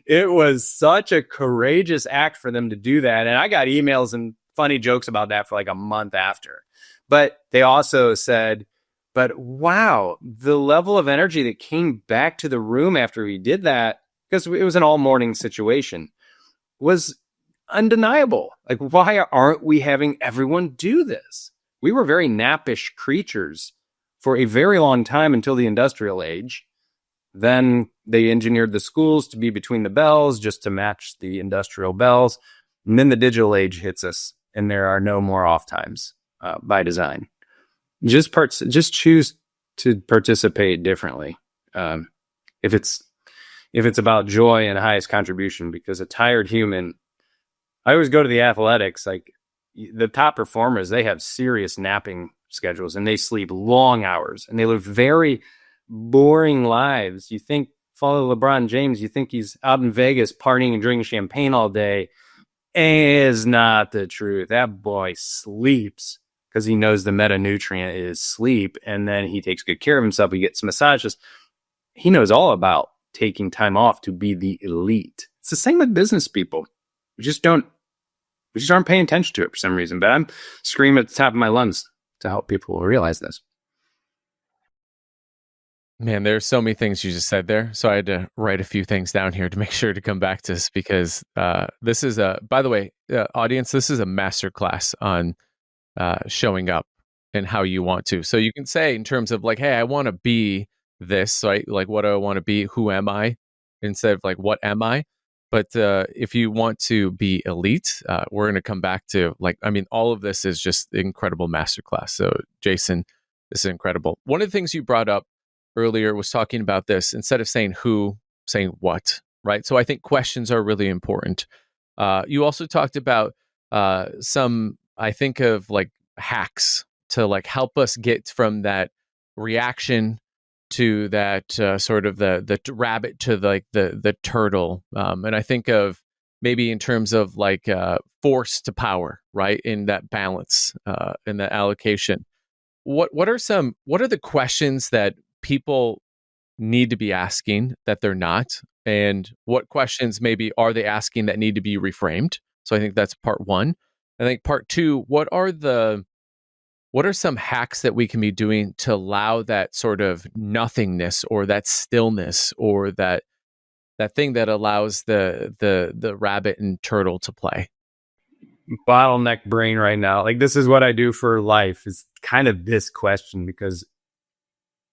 It was such a courageous act for them to do that. And I got emails and funny jokes about that for like a month after. But they also said, but wow, the level of energy that came back to the room after we did that, because it was an all morning situation, was undeniable. Like, why aren't we having everyone do this? We were very nappish creatures for a very long time until the industrial age. Then they engineered the schools to be between the bells just to match the industrial bells. And then the digital age hits us, and there are no more off times by design. Just choose to participate differently. If it's about joy and highest contribution, because a tired human, I always go to the athletics, like the top performers, they have serious napping schedules and they sleep long hours and they live very boring lives. You think, follow LeBron James, you think he's out in Vegas partying and drinking champagne all day. Is not the truth. That boy sleeps because he knows the meta nutrient is sleep, and then he takes good care of himself. He gets massages. He knows all about taking time off to be the elite. It's the same with business people. We just aren't paying attention to it for some reason. But I'm screaming at the top of my lungs to help people realize this. Man, there's so many things you just said there. So I had to write a few things down here to make sure to come back to this, because this is by the way, audience, this is a masterclass on showing up and how you want to. So you can say in terms of like, hey, I want to be this, right? Like, what do I want to be? Who am I? Instead of like, what am I? But if you want to be elite, we're going to come back to like, I mean, all of this is just incredible masterclass. So, Jason, this is incredible. One of the things you brought up earlier was talking about this instead of saying who, saying what, right? So, I think questions are really important. You also talked about some, I think of like hacks to like help us get from that reaction to that sort of the rabbit to like the turtle, and I think of maybe in terms of like force to power, right? In that balance, in that allocation. What are the questions that people need to be asking that they're not, and what questions maybe are they asking that need to be reframed? So I think that's part one. I think part two, what are some hacks that we can be doing to allow that sort of nothingness or that stillness or that thing that allows the rabbit and turtle to play? Bottleneck brain right now. Like, this is what I do for life, is kind of this question, because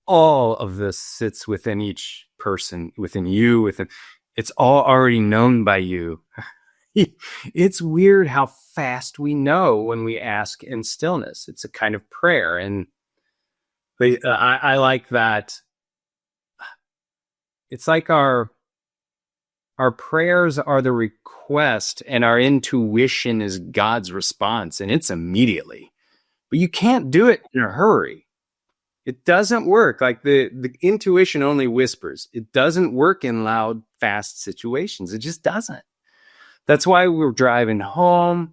all of this sits within each person, within you, it's all already known by you. It's weird how fast we know when we ask in stillness. It's a kind of prayer. And I like that. It's like our prayers are the request and our intuition is God's response, and it's immediately. But you can't do it in a hurry. It doesn't work. Like the intuition only whispers. It doesn't work in loud, fast situations. It just doesn't. That's why we're driving home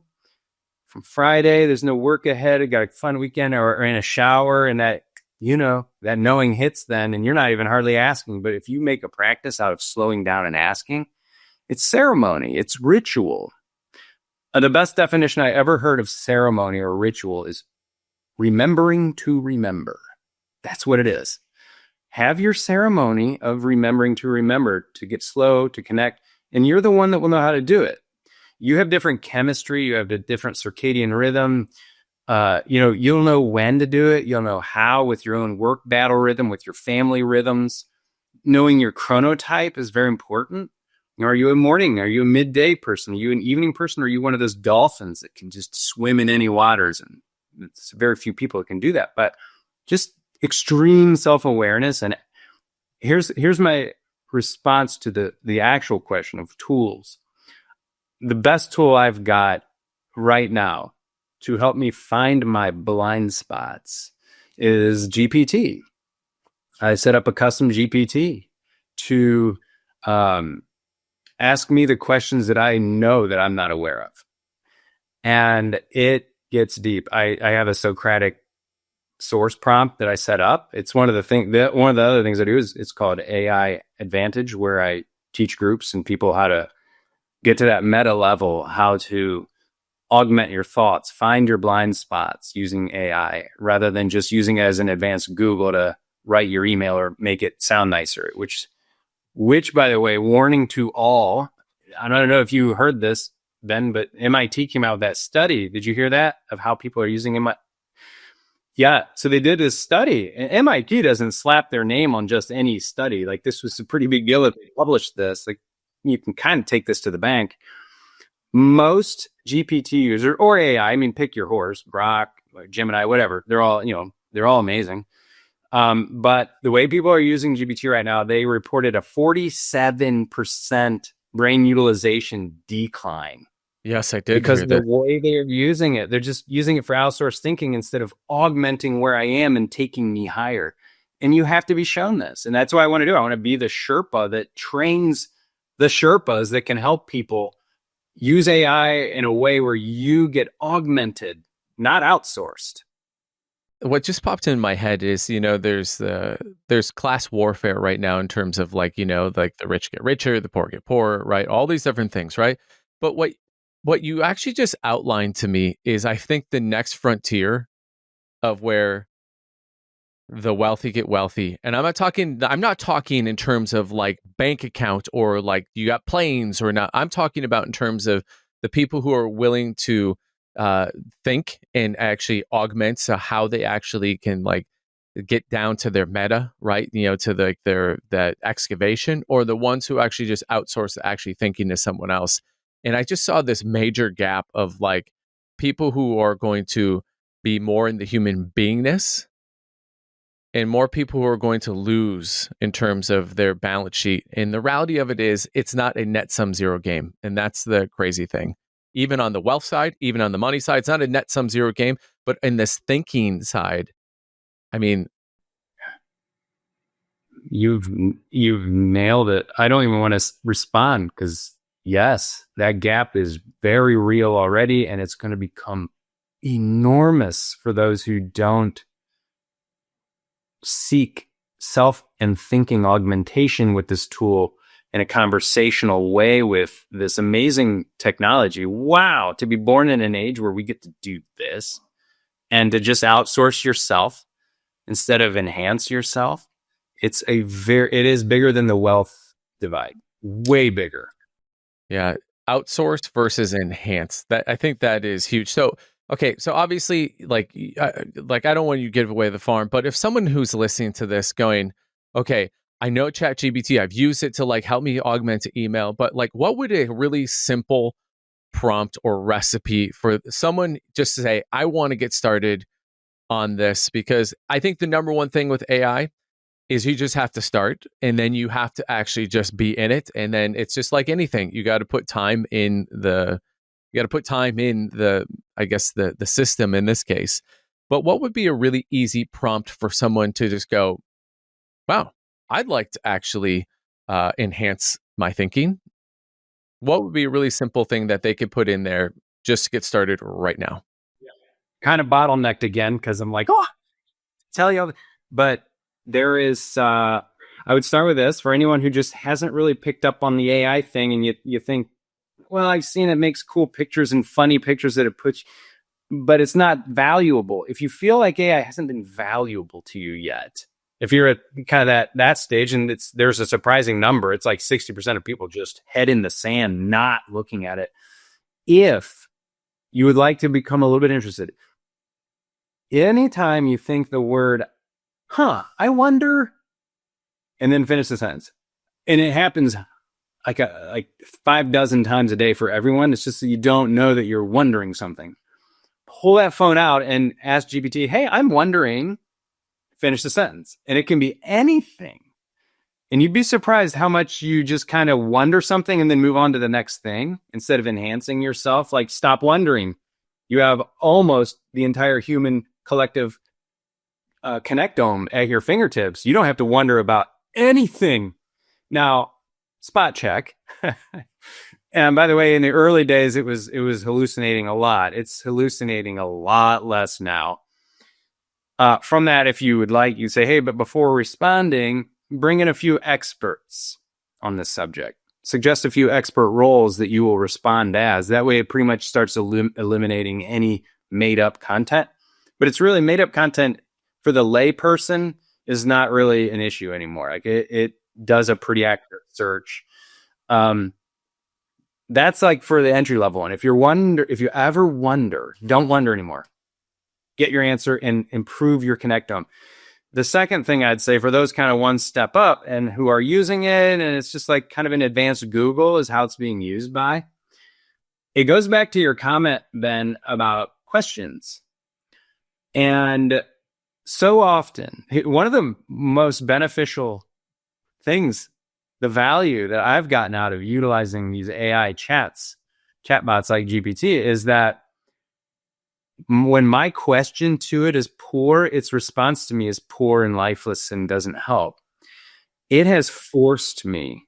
from Friday. There's no work ahead. I got a fun weekend, or in a shower, and that, that knowing hits then, and you're not even hardly asking. But if you make a practice out of slowing down and asking, it's ceremony. It's ritual. The best definition I ever heard of ceremony or ritual is remembering to remember. That's what it is. Have your ceremony of remembering to remember, to get slow, to connect, and you're the one that will know how to do it. You have different chemistry. You have a different circadian rhythm. You'll know when to do it. You'll know how, with your own work battle rhythm, with your family rhythms. Knowing your chronotype is very important. Are you a morning? Are you a midday person? Are you an evening person? Or are you one of those dolphins that can just swim in any waters? And it's very few people that can do that. But just extreme self-awareness. And here's my response to the actual question of tools. The best tool I've got right now to help me find my blind spots is GPT. I set up a custom GPT to ask me the questions that I know that I'm not aware of. And it gets deep. I have a Socratic source prompt that I set up. It's one of the other things I do is it's called AI Advantage, where I teach groups and people how to get to that meta level, how to augment your thoughts, find your blind spots using AI, rather than just using it as an advanced Google to write your email or make it sound nicer, which by the way, warning to all, I don't know if you heard this, Ben, but MIT came out with that study. Did you hear that, of how people are using MIT? Yeah, so they did this study, and MIT doesn't slap their name on just any study. Like, this was a pretty big deal if they published this. Like, you can kind of take this to the bank. Most GPT user or AI, I mean, pick your horse, Grok, Gemini, whatever. They're all amazing. But the way people are using GPT right now, they reported a 47% brain utilization decline. Yes, I did. Because the way they're using it, they're just using it for outsourced thinking instead of augmenting where I am and taking me higher. And you have to be shown this. And that's what I want to do. I want to be the Sherpa that trains the Sherpas that can help people use AI in a way where you get augmented, not outsourced. What just popped in my head is, there's class warfare right now in terms of like the rich get richer, the poor get poorer, right? All these different things, right? But what you actually just outlined to me is, I think, the next frontier of where the wealthy get wealthy. And I'm not talking in terms of like bank account or like you got planes or not. I'm talking about in terms of the people who are willing to think and actually augment how they actually can like get down to their meta, right? To that excavation, or the ones who actually just outsource actually thinking to someone else. And I just saw this major gap of like people who are going to be more in the human beingness, and more people who are going to lose in terms of their balance sheet. And the reality of it is, it's not a net sum zero game. And that's the crazy thing. Even on the wealth side, even on the money side, it's not a net sum zero game. But in this thinking side, I mean, you've nailed it. I don't even want to respond because yes, that gap is very real already, and it's going to become enormous for those who don't seek self and thinking augmentation with this tool in a conversational way with this amazing technology. Wow, to be born in an age where we get to do this and to just outsource yourself instead of enhance yourself. It is bigger than the wealth divide, way bigger. Yeah, outsourced versus enhanced. That, I think that is huge. So, okay, so obviously, like I don't want you to give away the farm, but if someone who's listening to this going, okay, I know ChatGPT, I've used it to like help me augment an email, but like, what would a really simple prompt or recipe for someone just to say, I want to get started on this? Because I think the number one thing with AI is you just have to start, and then you have to actually just be in it. And then it's just like anything. You got to put time in the I guess the system in this case. But what would be a really easy prompt for someone to just go, wow, I'd like to actually enhance my thinking? What would be a really simple thing that they could put in there just to get started right now? Kind of bottlenecked again because I'm like, oh, tell you, but there is. I would start with this for anyone who just hasn't really picked up on the AI thing, and you think, well, I've seen it makes cool pictures and funny pictures that it puts, but it's not valuable. If you feel like AI hasn't been valuable to you yet, if you're at kind of that stage, and there's a surprising number, it's like 60% of people just head in the sand, not looking at it. If you would like to become a little bit interested, anytime you think the word, I wonder, and then finish the sentence, and it happens like 5 dozen times a day for everyone. It's just that you don't know that you're wondering something. Pull that phone out and ask GPT, hey, I'm wondering, finish the sentence. And it can be anything. And you'd be surprised how much you just kind of wonder something and then move on to the next thing instead of enhancing yourself. Like, stop wondering. You have almost the entire human collective connectome at your fingertips. You don't have to wonder about anything. Now, spot check. And by the way, in the early days, it was hallucinating a lot. It's hallucinating a lot less now. From that, if you would like, you say, hey, but before responding, bring in a few experts on this subject. Suggest a few expert roles that you will respond as. That way, it pretty much starts eliminating any made-up content. But it's really made-up content for the lay person is not really an issue anymore. Like it does a pretty accurate search. That's like for the entry level one. If you ever wonder, don't wonder anymore. Get your answer and improve your connectome. The second thing I'd say for those kind of one step up and who are using it, and it's just like kind of an advanced Google is how it's being used by. It goes back to your comment, Ben, about questions. And so often, one of the most beneficial things, the value that I've gotten out of utilizing these AI chatbots like GPT, is that when my question to it is poor, its response to me is poor and lifeless and doesn't help. It has forced me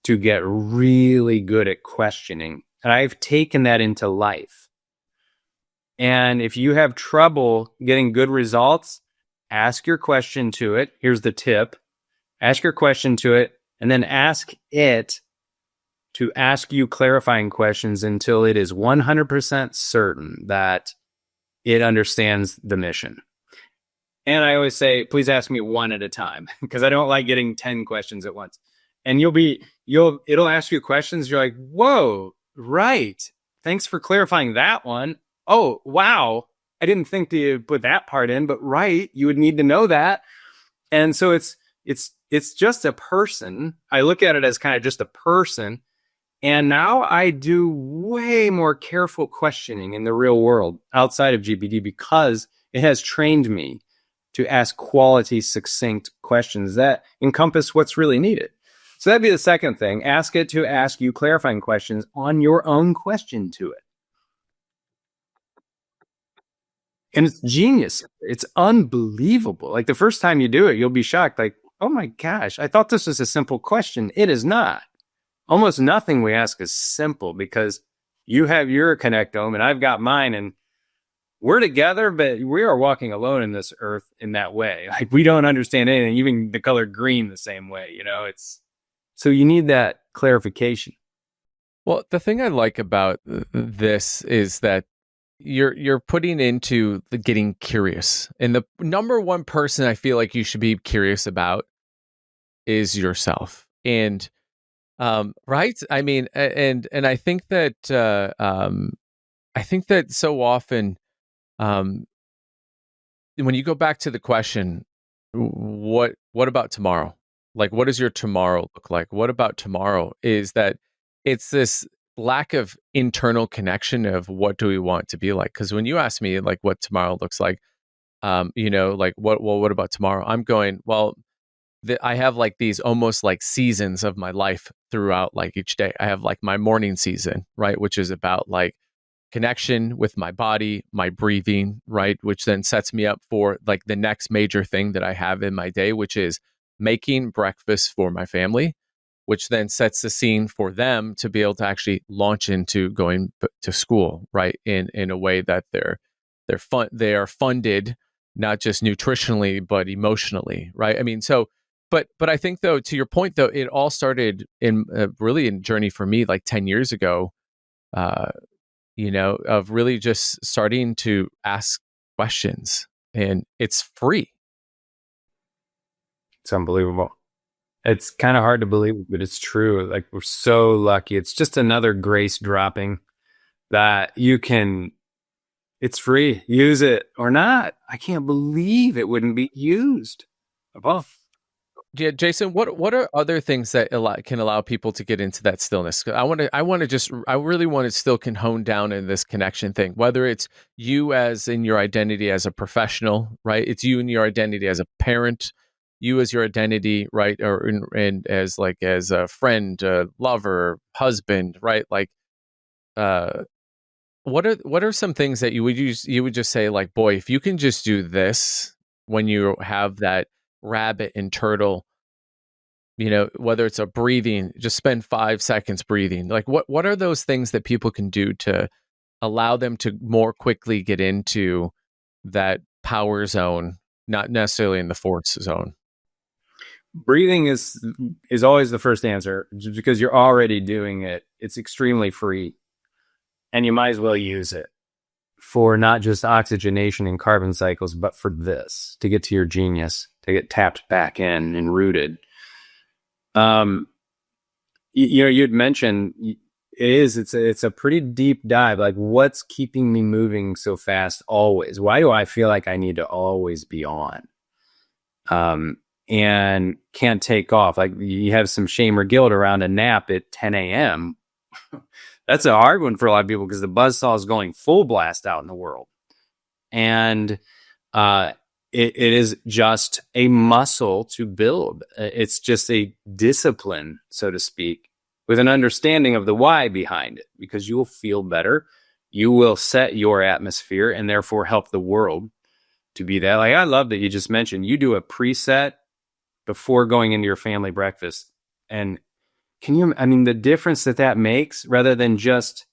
to get really good at questioning. And I've taken that into life. And if you have trouble getting good results, ask your question to it. Here's the tip. Ask your question to it, and then ask it to ask you clarifying questions until it is 100% certain that it understands the mission. And I always say, please ask me one at a time, because I don't like getting 10 questions at once. And it'll ask you questions. You're like, whoa, right. Thanks for clarifying that one. Oh, wow. I didn't think to put that part in, but right, you would need to know that. And so it's just a person. I look at it as kind of just a person. And now I do way more careful questioning in the real world outside of GPT because it has trained me to ask quality, succinct questions that encompass what's really needed. So that'd be the second thing. Ask it to ask you clarifying questions on your own question to it. And it's genius. It's unbelievable. Like the first time you do it, you'll be shocked. Like, oh my gosh, I thought this was a simple question. It is not. Almost nothing we ask is simple because you have your connectome and I've got mine, and we're together, but we are walking alone in this earth in that way. Like we don't understand anything, even the color green the same way, it's so you need that clarification. Well, the thing I like about this is that you're putting into the getting curious. And the number one person I feel like you should be curious about is yourself. And right? I mean, and I think that so often when you go back to the question, what about tomorrow? Like, what does your tomorrow look like? What about tomorrow? Is that it's this lack of internal connection of what do we want to be like? Because when you ask me like what tomorrow looks like, like what about tomorrow? I'm going, well, I have like these almost like seasons of my life throughout like each day. I have like my morning season, right? Which is about like connection with my body, my breathing, right? Which then sets me up for like the next major thing that I have in my day, which is making breakfast for my family, which then sets the scene for them to be able to actually launch into going to school, right? In a way that they are funded, not just nutritionally, but emotionally, right? I mean, so but I think though, to your point though, it all started in really in journey for me like 10 years ago, of really just starting to ask questions, and it's free. It's unbelievable. It's kind of hard to believe, but it's true. Like we're so lucky. It's just another grace dropping that it's free. Use it or not. I can't believe it wouldn't be used. Well, Yeah, Jason, what are other things that can allow people to get into that stillness? I really want to still can hone down in this connection thing, whether it's you as in your identity as a professional, right? It's you in your identity as a parent, you as your identity, right? And as a friend, lover, husband, right? Like, what are some things that you would just say like, boy, if you can just do this when you have that rabbit and turtle, whether it's a breathing, just spend 5 seconds breathing. Like what are those things that people can do to allow them to more quickly get into that power zone, not necessarily in the force zone? breathing is always the first answer just because you're already doing it. It's extremely free, and you might as well use it for not just oxygenation and carbon cycles, but for this to get to your genius, to get tapped back in and rooted. You'd mentioned it's a pretty deep dive. Like, what's keeping me moving so fast always? Why do I feel like I need to always be on? And can't take off. Like, you have some shame or guilt around a nap at 10 a.m. That's a hard one for a lot of people because the buzzsaw is going full blast out in the world. And it is just a muscle to build. It's just a discipline, so to speak, with an understanding of the why behind it, because you will feel better. You will set your atmosphere and therefore help the world to be that. Like, I love that you just mentioned you do a preset before going into your family breakfast. And the difference that makes, rather than just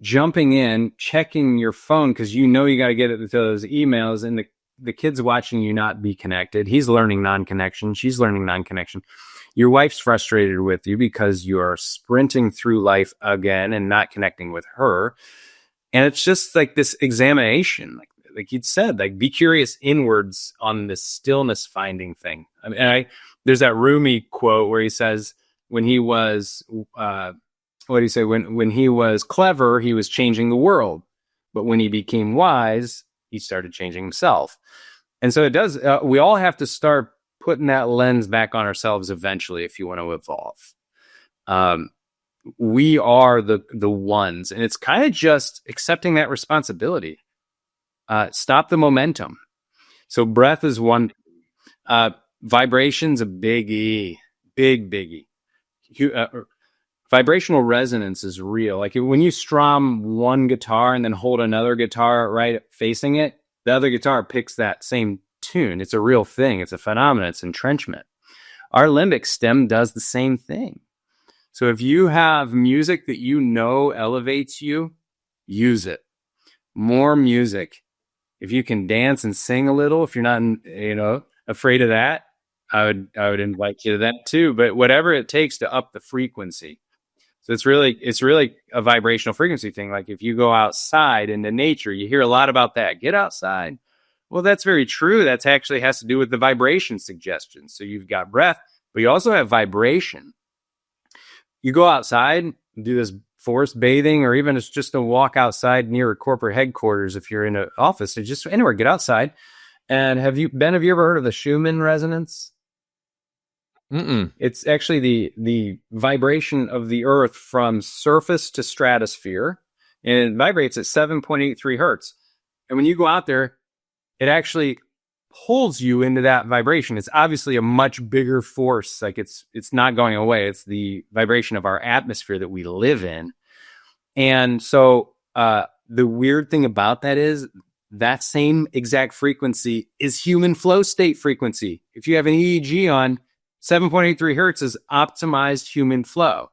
jumping in, checking your phone, because you got to get it to those emails, and the kid's watching you not be connected. He's learning non-connection. She's learning non-connection. Your wife's frustrated with you because you are sprinting through life again and not connecting with her. And it's just like this examination, like you'd said, like, be curious inwards on this stillness finding thing. I mean, there's that Rumi quote where he says, when he was, what do you say? When he was clever, he was changing the world. But when he became wise, he started changing himself. And so it does, we all have to start putting that lens back on ourselves eventually if you want to evolve. We are the ones, and it's kind of just accepting that responsibility. Stop the momentum. So breath is one. Vibration's a biggie, biggie. Vibrational resonance is real. Like when you strum one guitar and then hold another guitar right facing it, the other guitar picks that same tune. It's a real thing. It's a phenomenon. It's entrenchment. Our limbic stem does the same thing. So if you have music that you know elevates you, use it. More music. If you can dance and sing a little, if you're not, afraid of that, I would invite you to that too. But whatever it takes to up the frequency. So it's really a vibrational frequency thing. Like if you go outside into nature, you hear a lot about that. Get outside. Well, that's very true. That's actually has to do with the vibration suggestion. So you've got breath, but you also have vibration. You go outside, do this forest bathing, or even it's just a walk outside near a corporate headquarters. If you're in an office, or just anywhere, get outside. And have you ever heard of the Schumann resonance? Mm-mm. It's actually the vibration of the earth from surface to stratosphere, and it vibrates at 7.83 hertz. And when you go out there, it actually pulls you into that vibration. It's obviously a much bigger force. Like it's not going away. It's the vibration of our atmosphere that we live in. And so the weird thing about that is that same exact frequency is human flow state frequency. If you have an EEG on, 7.83 hertz is optimized human flow.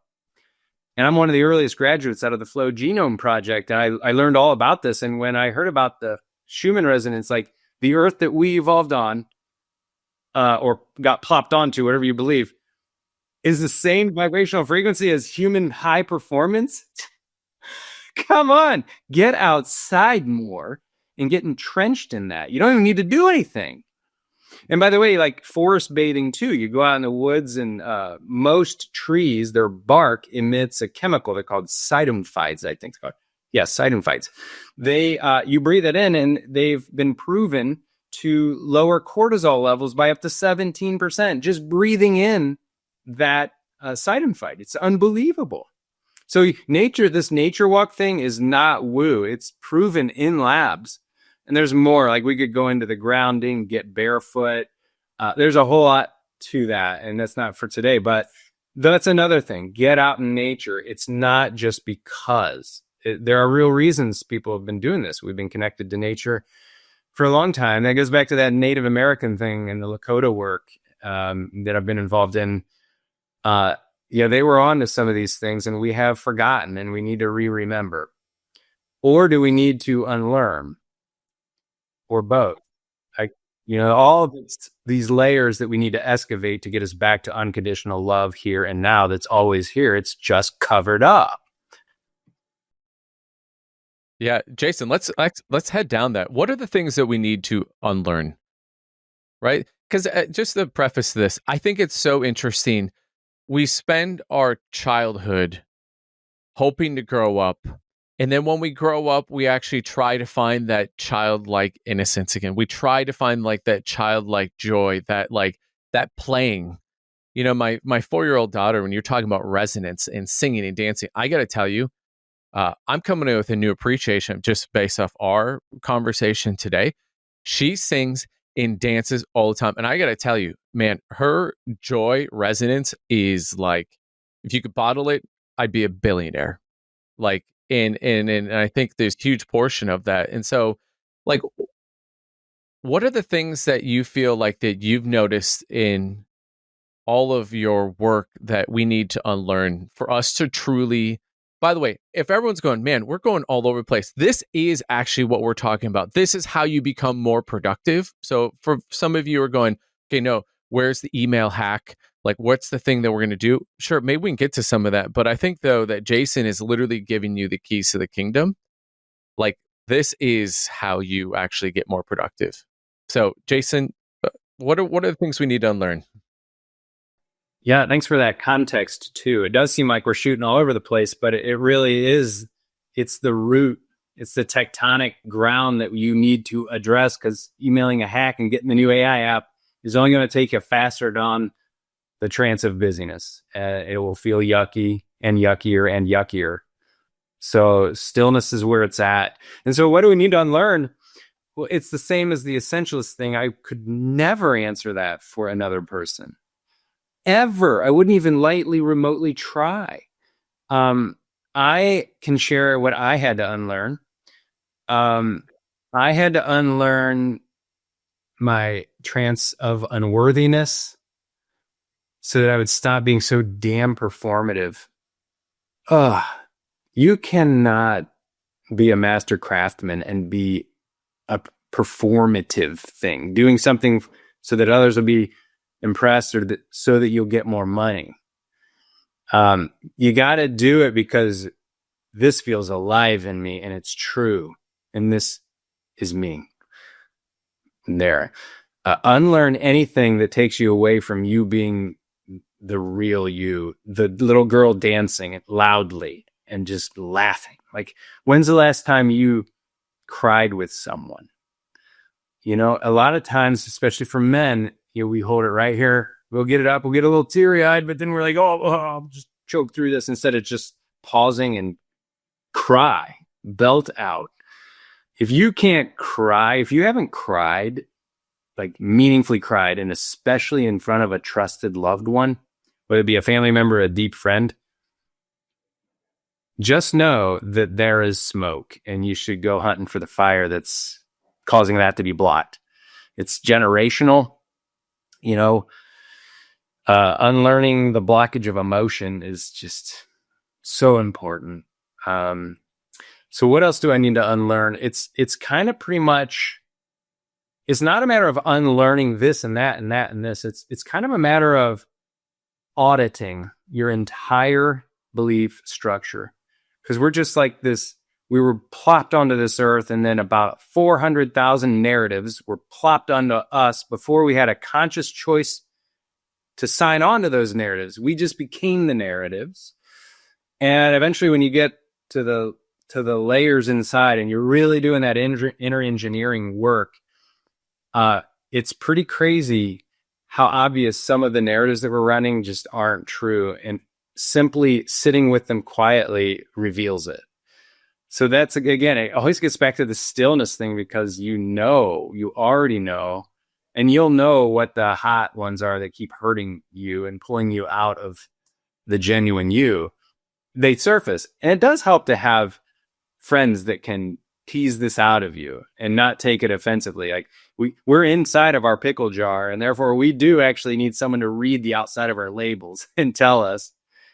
And I'm one of the earliest graduates out of the Flow Genome Project. And I learned all about this. And when I heard about the Schumann resonance, like the earth that we evolved on, or got plopped onto, whatever you believe, is the same vibrational frequency as human high performance. Come on, get outside more and get entrenched in that. You don't even need to do anything. And by the way, like forest bathing too, you go out in the woods and most trees, their bark emits a chemical they're called cytophytes, I think it's called. Yeah, cytophytes. They, you breathe it in, and they've been proven to lower cortisol levels by up to 17%, just breathing in that cytophyte. It's unbelievable. So this nature walk thing is not woo. It's proven in labs. And there's more. Like we could go into the grounding, get barefoot. There's a whole lot to that, and that's not for today. But that's another thing. Get out in nature. It's not just because. There are real reasons people have been doing this. We've been connected to nature for a long time. That goes back to that Native American thing and the Lakota work that I've been involved in. They were on to some of these things, and we have forgotten, and we need to remember. Or do we need to unlearn? Or both? All of these layers that we need to excavate to get us back to unconditional love here and now. That's always here. It's just covered up. Yeah, Jason, let's head down that. What are the things that we need to unlearn? Right? Because just to preface this, I think it's so interesting. We spend our childhood hoping to grow up. And then when we grow up, we actually try to find that childlike innocence again. We try to find like that childlike joy, that playing. My 4-year-old daughter, when you're talking about resonance and singing and dancing, I got to tell you, I'm coming in with a new appreciation just based off our conversation today. She sings and dances all the time. And I got to tell you, man, her joy resonance is like, if you could bottle it, I'd be a billionaire. Like, and I think there's a huge portion of that. And so, like, what are the things that you feel like that you've noticed in all of your work that we need to unlearn for us to truly, by the way, if everyone's going, man, we're going all over the place, this is actually what we're talking about. This is how you become more productive. So for some of you who are going, okay, no, where's the email hack? Like, what's the thing that we're going to do? Sure, maybe we can get to some of that. But I think, though, that Jason is literally giving you the keys to the kingdom. Like, this is how you actually get more productive. So, Jason, what are the things we need to unlearn? Yeah, thanks for that context, too. It does seem like we're shooting all over the place, but it really is. It's the root. It's the tectonic ground that you need to address, because emailing a hack and getting the new AI app is only going to take you faster down the trance of busyness. It will feel yucky and yuckier and yuckier. So stillness is where it's at. And so what do we need to unlearn? Well, it's the same as the essentialist thing. I could never answer that for another person. Ever. I wouldn't even lightly, remotely try. I can share what I had to unlearn. I had to unlearn my trance of unworthiness so that I would stop being so damn performative. You cannot be a master craftsman and be a performative thing, doing something so that others will be impressed or so that you'll get more money. You got to do it because this feels alive in me and it's true. And this is me. There. Unlearn anything that takes you away from you being the real you, the little girl dancing loudly and just laughing. Like, when's the last time you cried with someone? You know, a lot of times, especially for men, you know, we hold it right here. We'll get it up. We'll get a little teary-eyed, but then we're like, I'll just choke through this, instead of just pausing and cry, belt out. If you can't cry, if you haven't cried, like meaningfully cried, and especially in front of a trusted loved one, whether it be a family member or a deep friend, just know that there is smoke and you should go hunting for the fire that's causing that to be blocked. It's generational. You know, unlearning the blockage of emotion is just so important. So what else do I need to unlearn? It's kind of pretty much, it's not a matter of unlearning this and that and that and this. It's kind of a matter of auditing your entire belief structure. Because we're just like this, we were plopped onto this earth, and then about 400,000 narratives were plopped onto us before we had a conscious choice to sign on to those narratives. We just became the narratives. And eventually when you get to the layers inside and you're really doing that inner engineering work, it's pretty crazy how obvious some of the narratives that we're running just aren't true. And simply sitting with them quietly reveals it. So that's, again, it always gets back to the stillness thing, because you already know, and you'll know what the hot ones are that keep hurting you and pulling you out of the genuine you. They surface. And it does help to have friends that can tease this out of you and not take it offensively. Like, we're inside of our pickle jar, and therefore we do actually need someone to read the outside of our labels and tell us.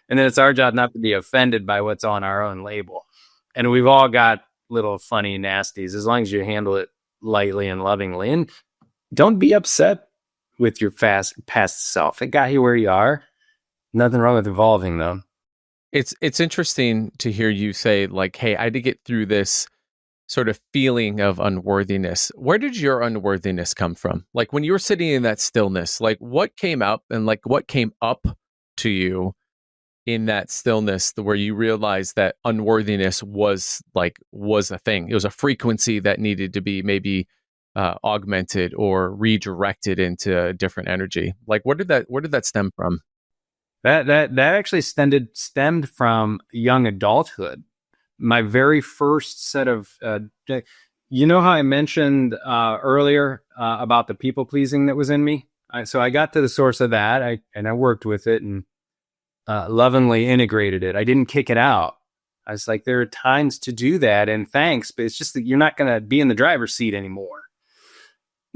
And then it's our job not to be offended by what's on our own label. And we've all got little funny nasties, as long as you handle it lightly and lovingly. And don't be upset with your past self. It got you where you are. Nothing wrong with evolving, though. It's interesting to hear you say, like, hey, I had to get through this sort of feeling of unworthiness. Where did your unworthiness come from? Like, when you were sitting in that stillness, like, what came up and like what came up to you in that stillness where you realized that unworthiness was a thing? It was a frequency that needed to be maybe augmented or redirected into a different energy. Like, where did that stem from? That actually stemmed from young adulthood. My very first set of, you know how I mentioned earlier about the people pleasing that was in me? So I got to the source of that, I worked with it and lovingly integrated it. I didn't kick it out. I was like, there are times to do that, and thanks, but it's just that you're not going to be in the driver's seat anymore.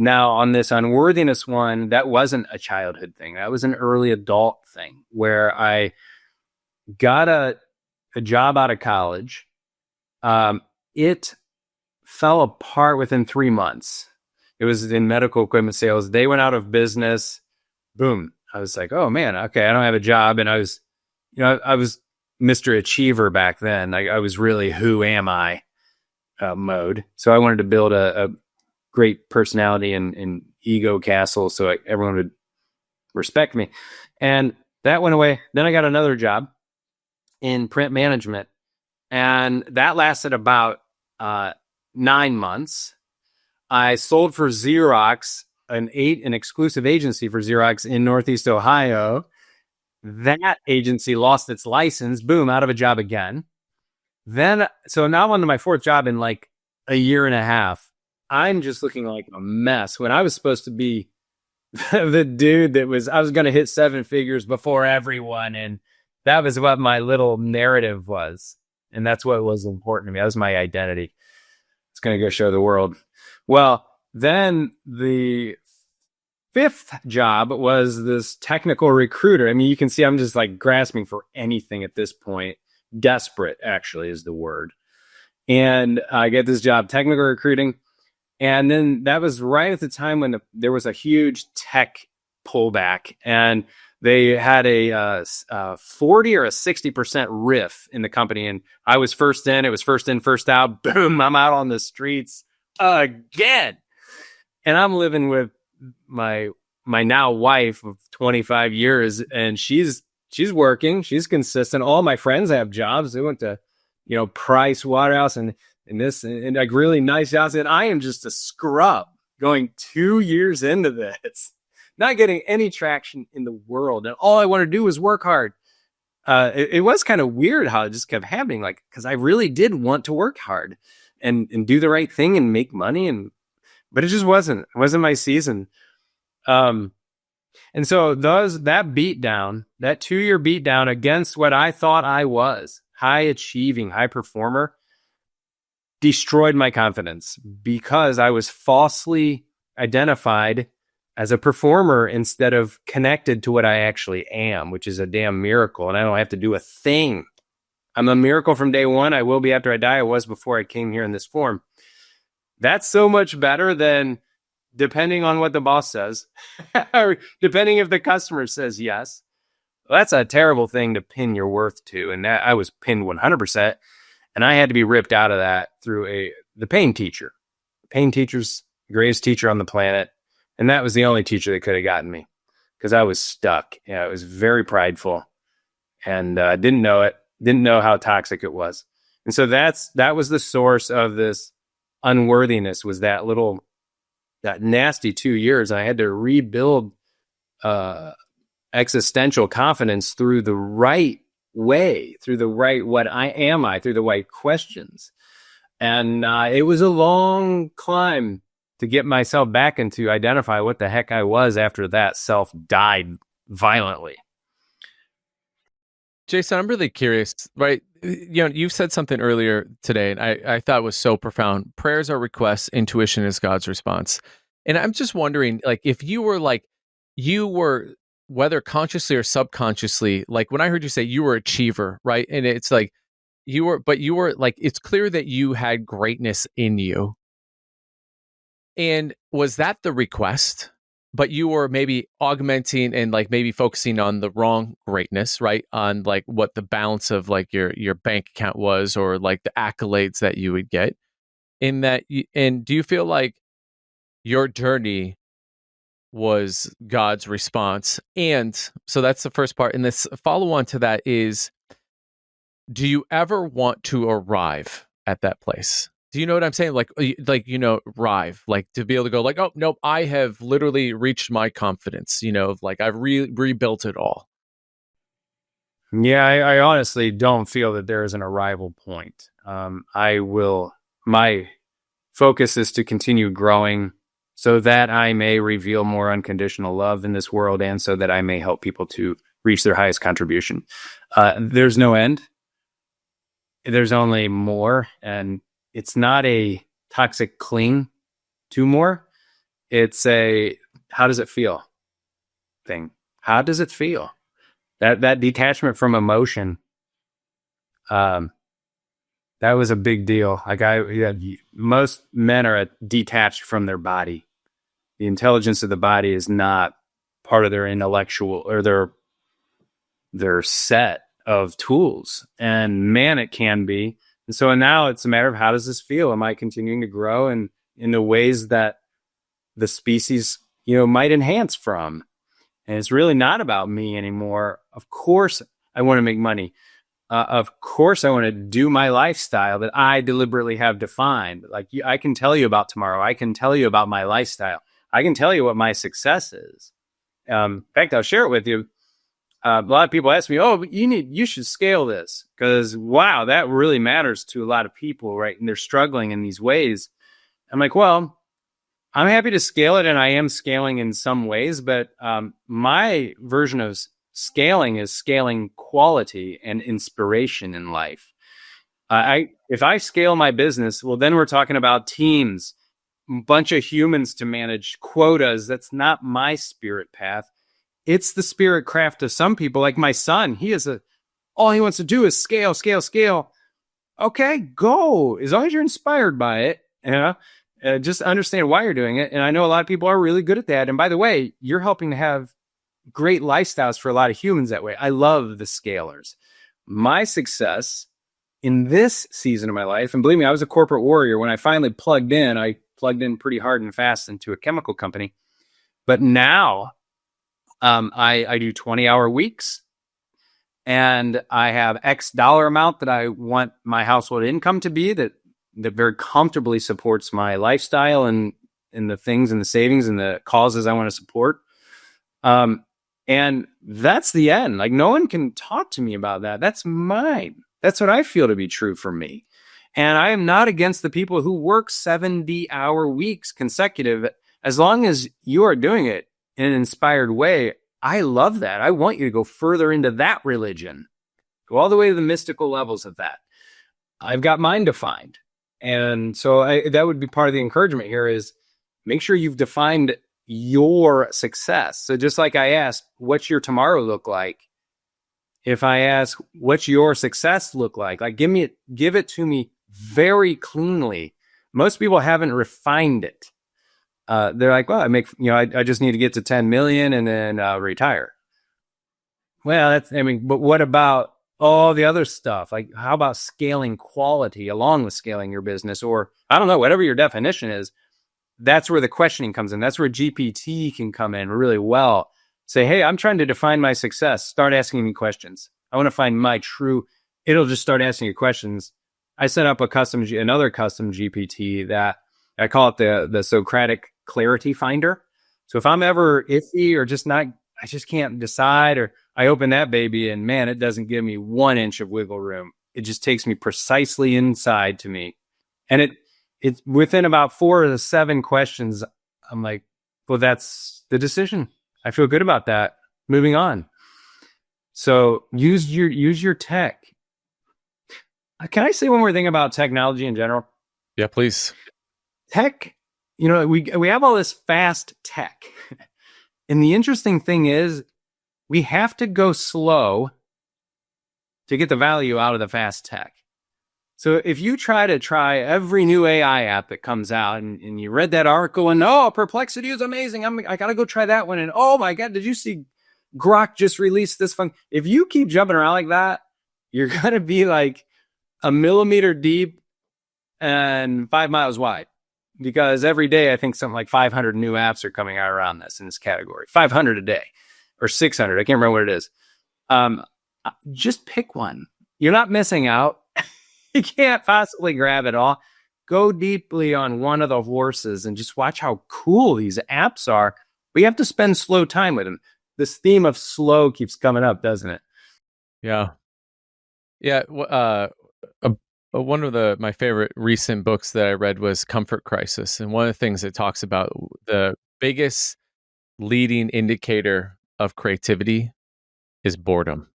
Now, on this unworthiness one, that wasn't a childhood thing. That was an early adult thing where I got a job out of college. It fell apart within 3 months. It was in medical equipment sales. They went out of business. Boom. I was like, oh man, okay, I don't have a job. And I was Mr. Achiever back then. I was really who am I mode. So I wanted to build a great personality and ego castle so everyone would respect me. And that went away. Then I got another job in print management. And that lasted about uh, 9 months. I sold for Xerox, an exclusive agency for Xerox in Northeast Ohio. That agency lost its license. Boom, out of a job again. So now I'm on to my fourth job in like a year and a half. I'm just looking like a mess when I was supposed to be the dude I was going to hit seven figures before everyone. And that was what my little narrative was. And that's what was important to me. That was my identity. It's going to go show the world. Well, then the fifth job was this technical recruiter. I mean, you can see I'm just like grasping for anything at this point. Desperate, actually, is the word. And I get this job, technical recruiting. And then that was right at the time when there was a huge tech pullback, and they had a 40 or a 60% riff in the company. And I was first in, it was first in, first out. Boom, I'm out on the streets again. And I'm living with my now wife of 25 years, and she's working, she's consistent. All my friends have jobs. They went to, Price Waterhouse and like really nice jobs. And I am just a scrub going 2 years into this, not getting any traction in the world. And all I want to do is work hard. It was kind of weird how it just kept happening. Like, cause I really did want to work hard and do the right thing and make money. But it just wasn't my season. And so that beat down, that 2-year beat down against what I thought I was, high achieving, high performer, destroyed my confidence because I was falsely identified as a performer instead of connected to what I actually am, which is a damn miracle. And I don't have to do a thing. I'm a miracle from day one. I will be after I die. I was before I came here in this form. That's so much better than depending on what the boss says, or depending if the customer says yes. Well, that's a terrible thing to pin your worth to. And I was pinned 100%. And I had to be ripped out of that through the pain teacher. Pain teacher's the greatest teacher on the planet. And that was the only teacher that could have gotten me because I was stuck. Yeah, I was very prideful and didn't know it, didn't know how toxic it was. And so that was the source of this unworthiness, was that nasty 2 years. I had to rebuild existential confidence through the right way, through the right through the right questions. And it was a long climb to get myself back and to identify what the heck I was after that self died violently. Jason, I'm really curious, right? You've said something earlier today, and I thought was so profound. Prayers are requests, intuition is God's response. And I'm just wondering, like, if you were, whether consciously or subconsciously, like when I heard you say you were an achiever, right? And it's like, you were like, it's clear that you had greatness in you. And was that the request? But you were maybe augmenting and like maybe focusing on the wrong greatness, right? On like what the balance of like your bank account was, or like the accolades that you would get. In that, and do you feel like your journey was God's response? And so that's the first part. And this follow on to that is, do you ever want to arrive at that place? Do you know what I'm saying? Like, arrive, like to be able to go like, oh, nope, I have literally reached my confidence, like I've rebuilt it all. Yeah, I honestly don't feel that there is an arrival point. My focus is to continue growing so that I may reveal more unconditional love in this world, and so that I may help people to reach their highest contribution. There's no end. There's only more. And it's not a toxic cling to more. It's a, how does it feel thing? How does it feel? That detachment from emotion, that was a big deal. Like most men are detached from their body. The intelligence of the body is not part of their intellectual or their set of tools. And man, it can be. And so now it's a matter of, how does this feel? Am I continuing to grow in the ways that the species, might enhance from? And it's really not about me anymore. Of course, I want to make money. Of course, I want to do my lifestyle that I deliberately have defined. Like I can tell you about tomorrow. I can tell you about my lifestyle. I can tell you what my success is. In fact, I'll share it with you. A lot of people ask me, "Oh, you should scale this because wow, that really matters to a lot of people, right? And they're struggling in these ways." I'm like, well, I'm happy to scale it, and I am scaling in some ways, but my version of scaling is scaling quality and inspiration in life. If I scale my business, well, then we're talking about teams, a bunch of humans to manage, quotas. That's not my spirit path. It's the spirit craft of some people, like my son. All he wants to do is scale, scale, scale. Okay, go. As long as you're inspired by it, just understand why you're doing it. And I know a lot of people are really good at that. And by the way, you're helping to have great lifestyles for a lot of humans that way. I love the scalers. My success in this season of my life, and believe me, I was a corporate warrior. When I finally plugged in, I plugged in pretty hard and fast into a chemical company. But now I do 20-hour weeks, and I have X dollar amount that I want my household income to be that very comfortably supports my lifestyle and the things and the savings and the causes I want to support. And that's the end. Like no one can talk to me about that. That's mine. That's what I feel to be true for me. And I am not against the people who work 70-hour weeks consecutive. As long as you are doing it in an inspired way, I love that. I want you to go further into that religion. Go all the way to the mystical levels of that. I've got mine defined. And so that would be part of the encouragement here is make sure you've defined your success. So just like I asked, what's your tomorrow look like? If I ask, what's your success look like give it to me very cleanly. Most people haven't refined it. They're like, well, I just need to get to 10 million and then retire. Well, but what about all the other stuff? Like, how about scaling quality along with scaling your business? Or I don't know, whatever your definition is, that's where the questioning comes in. That's where GPT can come in really well. Say, hey, I'm trying to define my success. Start asking me questions. I want to find my true. It'll just start asking you questions. I set up another custom GPT that I call it the Socratic Clarity Finder. So if I'm ever iffy or I just can't decide, or I open that baby and man, it doesn't give me 1 inch of wiggle room. It just takes me precisely inside to me. And it's within about 4 to 7 questions. I'm like, well, that's the decision. I feel good about that. Moving on. So use your tech. Can I say one more thing about technology in general? Yeah, please. Tech, we have all this fast tech. And the interesting thing is we have to go slow to get the value out of the fast tech. So if you try every new AI app that comes out and you read that article and, oh, Perplexity is amazing. I got to go try that one. And oh my God, did you see Grok just released this fun? If you keep jumping around like that, you're going to be like a millimeter deep and 5 miles wide, because every day I think something like 500 new apps are coming out around this in this category, 500 a day or 600. I can't remember what it is. Just pick one. You're not missing out. You can't possibly grab it all. Go deeply on one of the horses and just watch how cool these apps are. But you have to spend slow time with them. This theme of slow keeps coming up, doesn't it? Yeah. Yeah. One of my favorite recent books that I read was Comfort Crisis. And one of the things it talks about, the biggest leading indicator of creativity is boredom.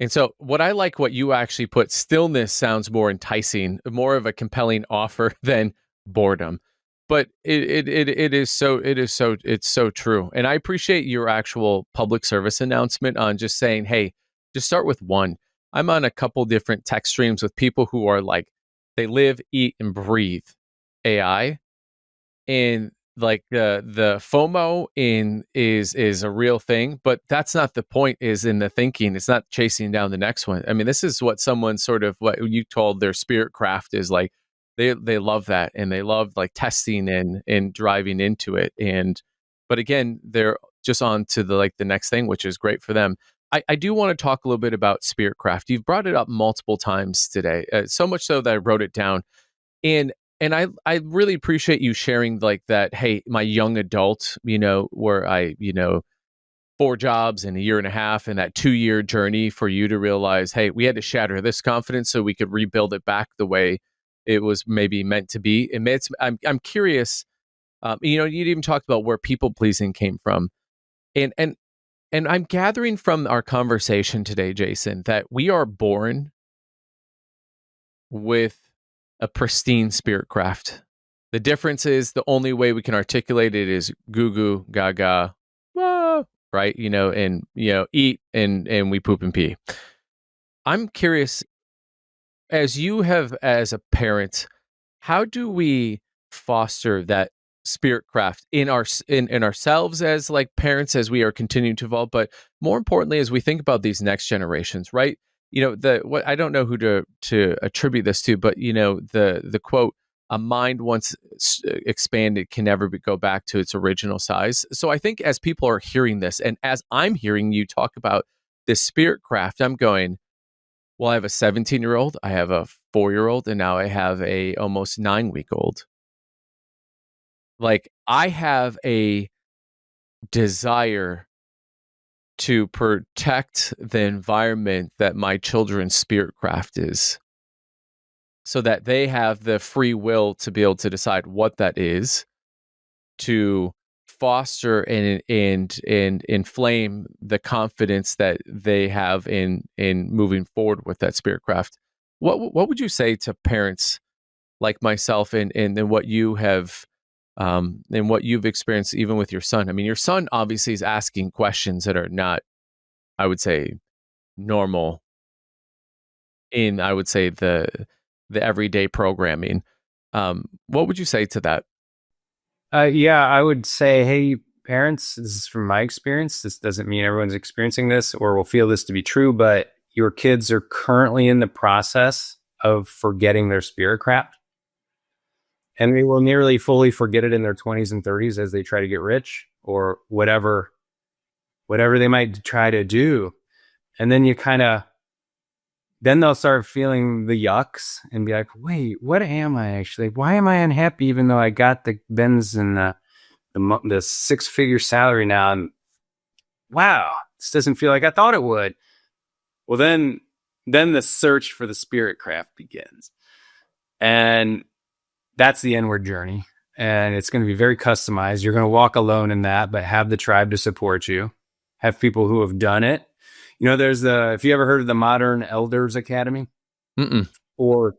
And so what you actually put, stillness sounds more enticing, more of a compelling offer than boredom. But it's so true. And I appreciate your actual public service announcement on just saying, hey, just start with one. I'm on a couple different tech streams with people who are like, they live, eat, and breathe AI. And like the FOMO is a real thing, but that's not the point. Is in the thinking. It's not chasing down the next one. I mean, this is what someone sort of what you told their spirit craft is like. They love that, and they love like testing and driving into it. But again, they're just on to the next thing, which is great for them. I do want to talk a little bit about spirit craft. You've brought it up multiple times today, so much so that I wrote it down. And I really appreciate you sharing like that. Hey, my young adult, where I 4 jobs in a year and a half, and that 2-year journey for you to realize, hey, we had to shatter this confidence so we could rebuild it back the way it was maybe meant to be. And I'm curious. You even talked about where people pleasing came from, and I'm gathering from our conversation today, Jason, that we are born with a pristine spirit craft. The difference is the only way we can articulate it is goo goo gaga, wah, right? And eat and we poop and pee. I'm curious, as a parent, how do we foster that spirit craft in ourselves as like parents as we are continuing to evolve, but more importantly as we think about these next generations, right? What I don't know who to attribute this to, but the quote, a mind once expanded can never go back to its original size. So I think as people are hearing this, and as I'm hearing you talk about this spirit craft, I'm going, well, I have a 17-year-old, I have a 4-year-old, and now I have a almost 9-week-old. Like, I have a desire to protect the environment that my children's spirit craft is, so that they have the free will to be able to decide what that is, to foster and inflame the confidence that they have in moving forward with that spirit craft. What would you say to parents like myself and what you have and what you've experienced even with your son? I mean, your son obviously is asking questions that are not, I would say, normal in, I would say, the everyday programming. What would you say to that? Yeah, I would say, hey, parents, this is from my experience. This doesn't mean everyone's experiencing this or will feel this to be true, but your kids are currently in the process of forgetting their spirit craft. And they will nearly fully forget it in their 20s and 30s as they try to get rich or whatever they might try to do. And then then they'll start feeling the yucks and be like, wait, what am I actually? Why am I unhappy even though I got the Benz and the 6-figure salary now? And wow, this doesn't feel like I thought it would. Well, then the search for the spirit craft begins. And that's the inward journey. And it's going to be very customized. You're going to walk alone in that, but have the tribe to support you. Have people who have done it. There's if you ever heard of the Modern Elders Academy? Mm-mm. Or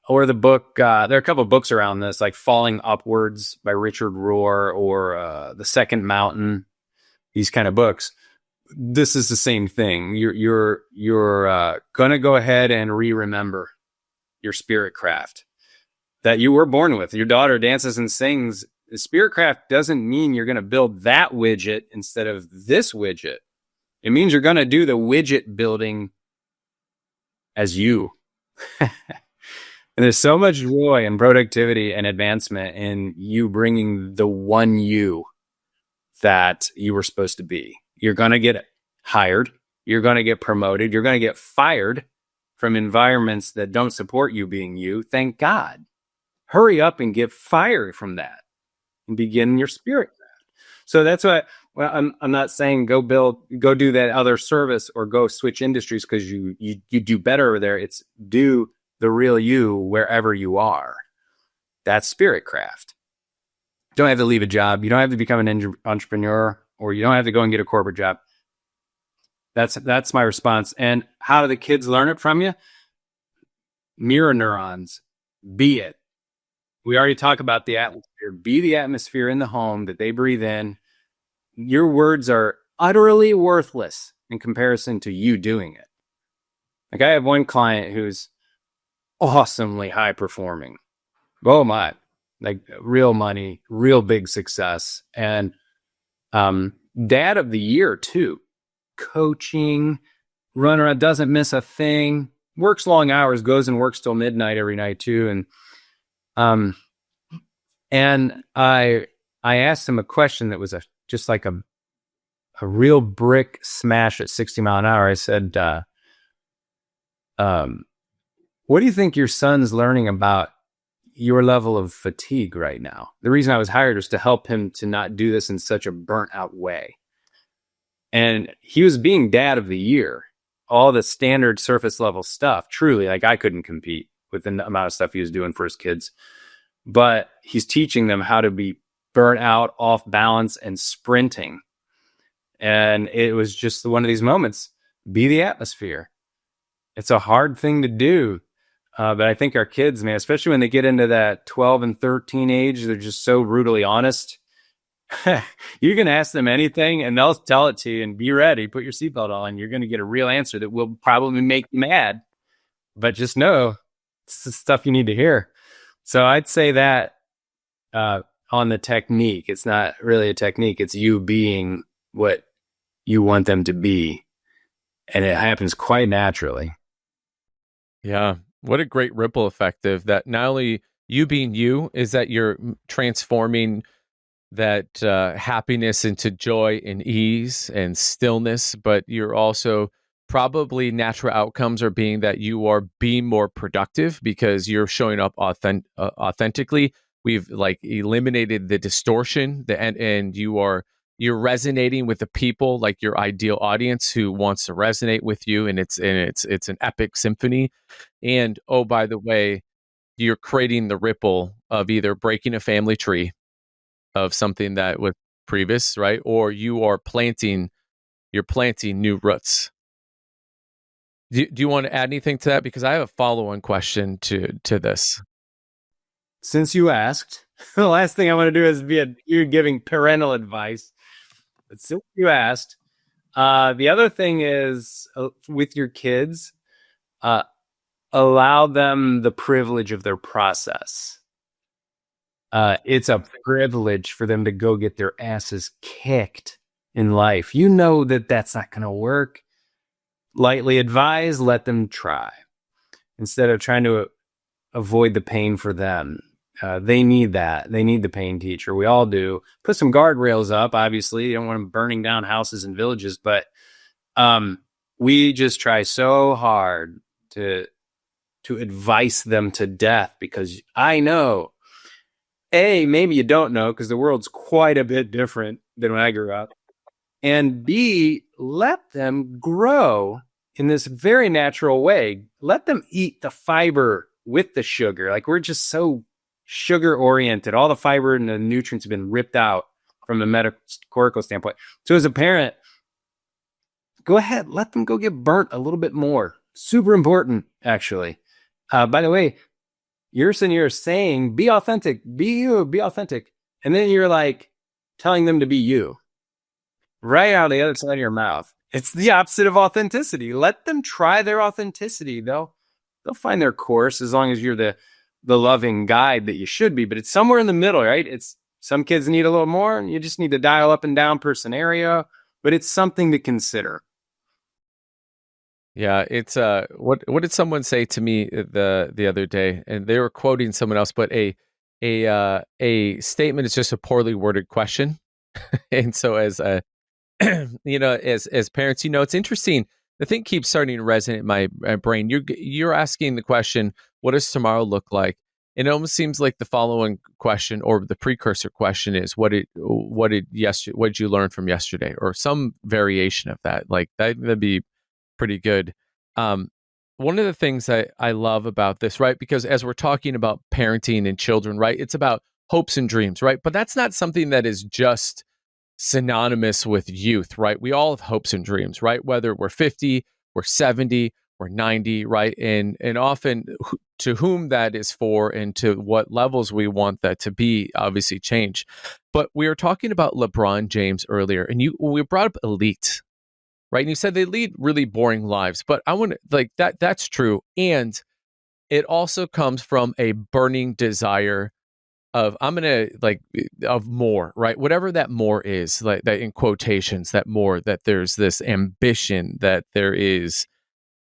the book, there are a couple of books around this, like Falling Upwards by Richard Rohr, or The Second Mountain, these kind of books. This is the same thing. You're going to go ahead and remember your spirit craft that you were born with. Your daughter dances and sings. The spirit craft doesn't mean you're going to build that widget instead of this widget. It means you're going to do the widget building as you. And there's so much joy and productivity and advancement in you bringing the one you that you were supposed to be. You're going to get hired. You're going to get promoted. You're going to get fired from environments that don't support you being you. Thank God. Hurry up and get fired from that and begin your spirit craft. So that's what, well, I'm not saying go do that other service or go switch industries because you do better over there. It's do the real you wherever you are. That's spirit craft. You don't have to leave a job. You don't have to become an entrepreneur, or you don't have to go and get a corporate job. That's my response. And how do the kids learn it from you? Mirror neurons. Be it. We already talked about the atmosphere. Be the atmosphere in the home that they breathe in. Your words are utterly worthless in comparison to you doing it. Like, I have one client who's awesomely high performing. Oh my, like real money, real big success. And dad of the year too. Coaching, run around, doesn't miss a thing, works long hours, goes and works till midnight every night too. And I asked him a question that was just like real brick smash at 60 mile an hour. I said, what do you think your son's learning about your level of fatigue right now? The reason I was hired was to help him to not do this in such a burnt out way. And he was being dad of the year, all the standard surface level stuff. Truly, like, I couldn't compete with the amount of stuff he was doing for his kids, but he's teaching them how to be burnt out, off balance, and sprinting. And it was just one of these moments. Be the atmosphere. It's a hard thing to do. But I think our kids, man, especially when they get into that 12 and 13 age, they're just so brutally honest. You can ask them anything and they'll tell it to you, and be ready. Put your seatbelt on. You're going to get a real answer that will probably make you mad. But just know it's the stuff you need to hear. So I'd say that on the technique, it's not really a technique. It's you being what you want them to be. And it happens quite naturally. Yeah. What a great ripple effect of that. Not only you being you, is that you're transforming that happiness into joy and ease and stillness, but you're also probably natural outcomes are being that you are being more productive because you're showing up authentically. We've like eliminated the distortion, and you're resonating with the people, like your ideal audience who wants to resonate with you, and it's an epic symphony. And oh, by the way, you're creating the ripple of either breaking a family tree of something that was previous, right? Or you're planting new roots. Do you want to add anything to that? Because I have a follow-on question to this. Since you asked, the last thing I want to do is you're giving parental advice. But since you asked, the other thing is with your kids, allow them the privilege of their process. It's a privilege for them to go get their asses kicked in life. You know that that's not going to work. Lightly advise, let them try. Instead of trying to avoid the pain for them. They need that. They need the pain teacher. We all do. Put some guardrails up, obviously. You don't want them burning down houses and villages, but we just try so hard to advise them to death, because I know, A, maybe you don't know, because the world's quite a bit different than when I grew up. And B, let them grow in this very natural way. Let them eat the fiber with the sugar. Like, we're just so sugar oriented. All the fiber and the nutrients have been ripped out from a metaphorical standpoint. So as a parent, go ahead, let them go get burnt a little bit more. Super important, actually. By the way, you're saying, be authentic, be you, be authentic. And then you're like telling them to be you right out of the other side of your mouth. It's the opposite of authenticity. Let them try their authenticity. They'll find their course, as long as you're the loving guide that you should be. But it's somewhere in the middle, right? It's some kids need a little more, and you just need to dial up and down per scenario. But it's something to consider. Yeah, it's what did someone say to me the other day? And they were quoting someone else, but a statement is just a poorly worded question. And so as as parents, it's interesting. The thing keeps starting to resonate in my brain. You're asking the question, what does tomorrow look like? And it almost seems like the following question, or the precursor question, is what did you learn from yesterday, or some variation of that. Like that'd be pretty good. One of the things I love about this, right? Because as we're talking about parenting and children, right? It's about hopes and dreams, right? But that's not something that is just synonymous with youth, right? We all have hopes and dreams, right? Whether we're 50, we're 70, we're 90, right? And often to whom that is for and to what levels we want that to be obviously change. But we were talking about LeBron James earlier, and we brought up elite, right? And you said they lead really boring lives, but I want to, like, that's true. And it also comes from a burning desire of, of more, right? Whatever that more is, like that in quotations, that more, that there's this ambition, that there is,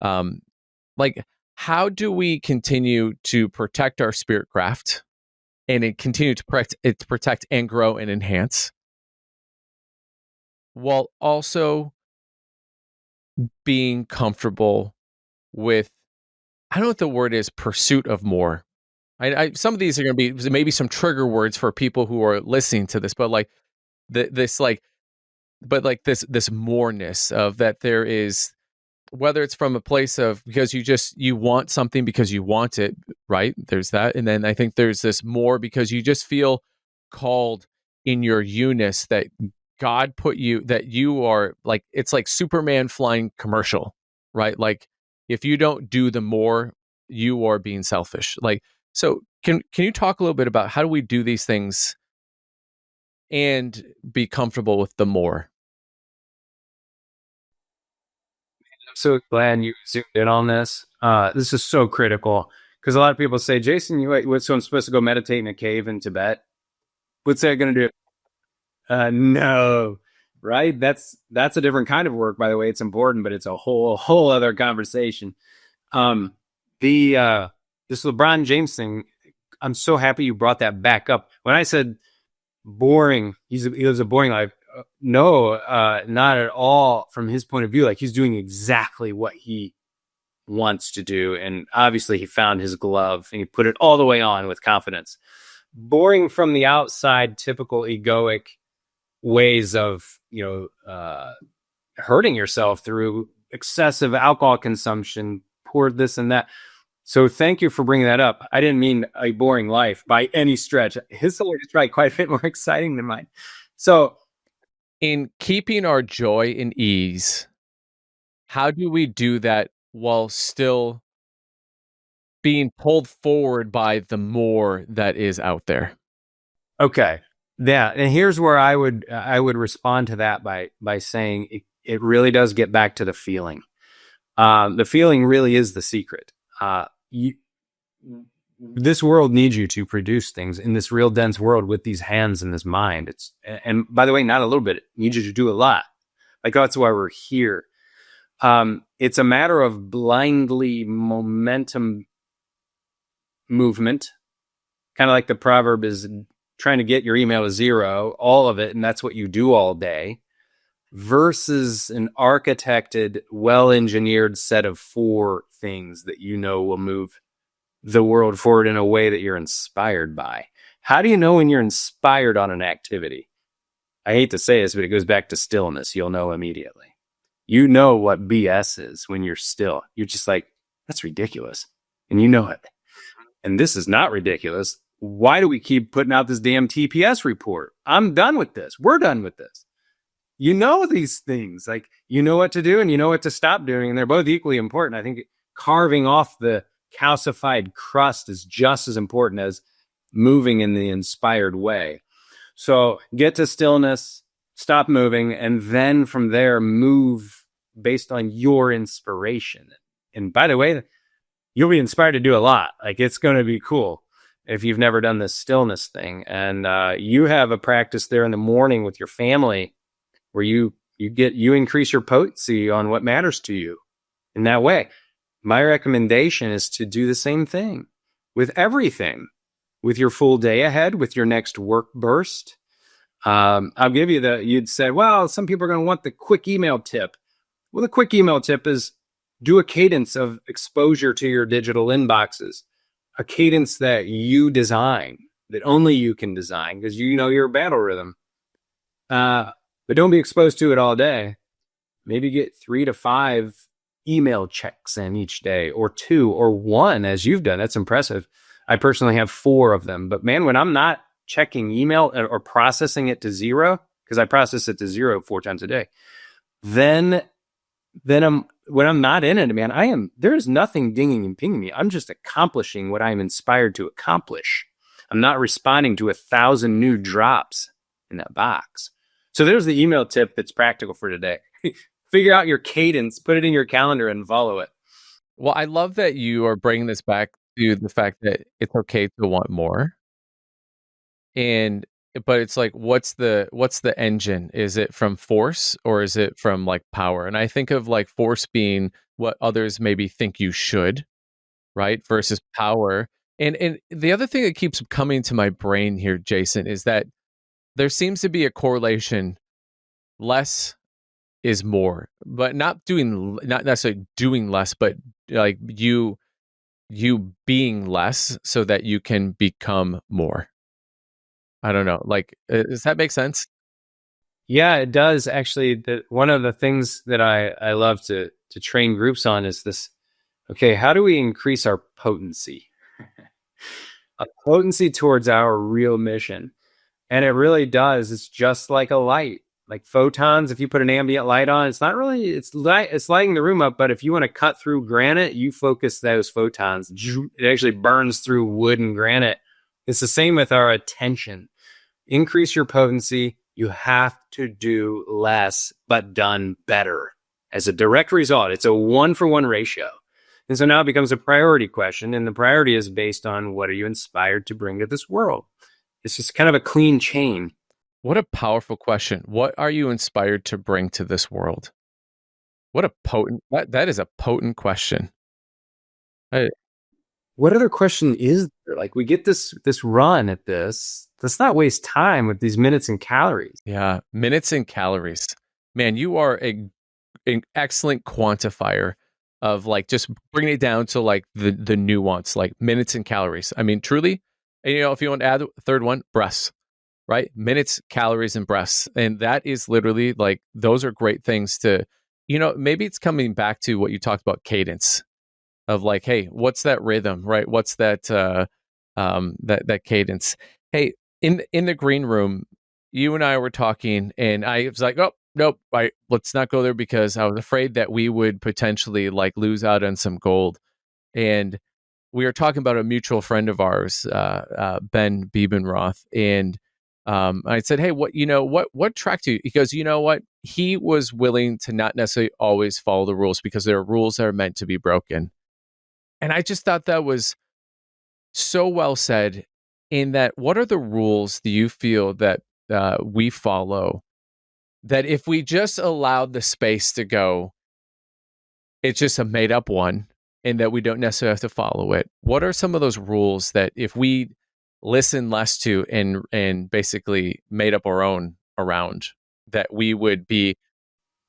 like, how do we continue to protect our spirit craft and continue to protect and grow and enhance? while also being comfortable with, I don't know what the word is, pursuit of more. Some of these are going to be maybe some trigger words for people who are listening to this, but like this like but like this moreness of that there is, whether it's from a place of because you want something because you want it, right? There's that. And then I think there's this more because you just feel called in your you-ness that God put you, that you are like, it's like Superman flying commercial, right? Like if you don't do the more, you are being selfish. Like, so can you talk a little bit about how do we do these things and be comfortable with the more? I'm so glad you zoomed in on this. This is so critical because a lot of people say, Jason, so I'm supposed to go meditate in a cave in Tibet? What's that going to do? No, right? That's a different kind of work, by the way. It's important, but it's a whole other conversation. Um, the This LeBron James thing, I'm so happy you brought that back up. When I said boring, he lives a boring life. No, not at all from his point of view. Like he's doing exactly what he wants to do. And obviously he found his glove and he put it all the way on with confidence. Boring from the outside, typical egoic ways of, hurting yourself through excessive alcohol consumption, poor this and that. So thank you for bringing that up. I didn't mean a boring life by any stretch. His story is probably quite a bit more exciting than mine. So In keeping our joy and ease, how do we do that while still being pulled forward by the more that is out there? okay. Yeah, and here's where I would respond to that by saying it really does get back to the feeling. The feeling really is the secret. This world needs you to produce things in this real dense world with these hands and this mind. And by the way, not a little bit. It needs you to do a lot. Like that's why we're here. It's a matter of blindly momentum movement, kind of like the proverb is trying to get your email to zero, all of it, and that's what you do all day, versus an architected, well-engineered set of 4 things that you know will move the world forward in a way that you're inspired by. How do you know when you're inspired on an activity? I hate to say this, but it goes back to stillness. You'll know immediately. You know what BS is when you're still. You're just like, that's ridiculous. And you know it. And this is not ridiculous. Why do we keep putting out this damn TPS report? I'm done with this. We're done with this. You know these things. Like, you know what to do and you know what to stop doing. And they're both equally important. I think carving off the calcified crust is just as important as moving in the inspired way. So get to stillness, stop moving, and then from there move based on your inspiration. And by the way, you'll be inspired to do a lot. Like it's going to be cool if you've never done this stillness thing. And you have a practice there in the morning with your family where you increase your potency on what matters to you in that way. My recommendation is to do the same thing with everything, with your full day ahead, with your next work burst. I'll give you you'd said, well, some people are going to want the quick email tip. Well, the quick email tip is do a cadence of exposure to your digital inboxes, a cadence that you design, that only you can design because you know your battle rhythm. But don't be exposed to it all day. Maybe get 3 to 5 email checks in each day, or 2 or 1 as you've done. That's impressive. I personally have 4 of them. But man, when I'm not checking email or processing it to 0, because I process it to 0 4 times a day, then when I'm not in it, man, there is nothing dinging and pinging me. I'm just accomplishing what I'm inspired to accomplish. I'm not responding to 1,000 new drops in that box. So there's the email tip that's practical for today. Figure out your cadence, put it in your calendar and follow it. Well, I love that you are bringing this back to the fact that it's okay to want more. But it's like, what's the engine? Is it from force or is it from like power? And I think of like force being what others maybe think you should, right? Versus power. And the other thing that keeps coming to my brain here, Jason, is that there seems to be a correlation less is more, but not necessarily doing less, but like you being less so that you can become more. I don't know. Like, does that make sense? Yeah, it does actually. One of the things that I love to train groups on is this. Okay, how do we increase our potency? A potency towards our real mission. And it really does. It's just like a light, like photons. If you put an ambient light on, it's not really, it's lighting the room up. But if you want to cut through granite, you focus those photons. It actually burns through wood and granite. It's the same with our attention. Increase your potency. You have to do less, but done better. As a direct result, it's a 1-for-1 ratio. And so now it becomes a priority question. And the priority is based on what are you inspired to bring to this world? It's just kind of a clean chain. What a powerful question. What are you inspired to bring to this world? What a potent, that is a potent question. What other question is there? Like, we get this run at this. Let's not waste time with these minutes and calories. Yeah, minutes and calories. Man, you are an excellent quantifier of like just bringing it down to like the nuance, like minutes and calories. I mean, truly, and if you want to add a third one, breaths, right? Minutes, calories, and breaths. And that is literally like, those are great things to, maybe it's coming back to what you talked about, cadence of like, hey, what's that rhythm, right? What's that, that cadence? Hey, in the green room, you and I were talking and I was like, oh, nope, let's not go there because I was afraid that we would potentially like lose out on some gold. And we were talking about a mutual friend of ours, Ben Biebenroth, and I said, "Hey, what track do you?" He goes, "You know what? He was willing to not necessarily always follow the rules because there are rules that are meant to be broken." And I just thought that was so well said. In that, what are the rules do you feel that we follow? That if we just allowed the space to go, it's just a made up one and that we don't necessarily have to follow it. What are some of those rules that if we listen less to and basically made up our own around, that we would be?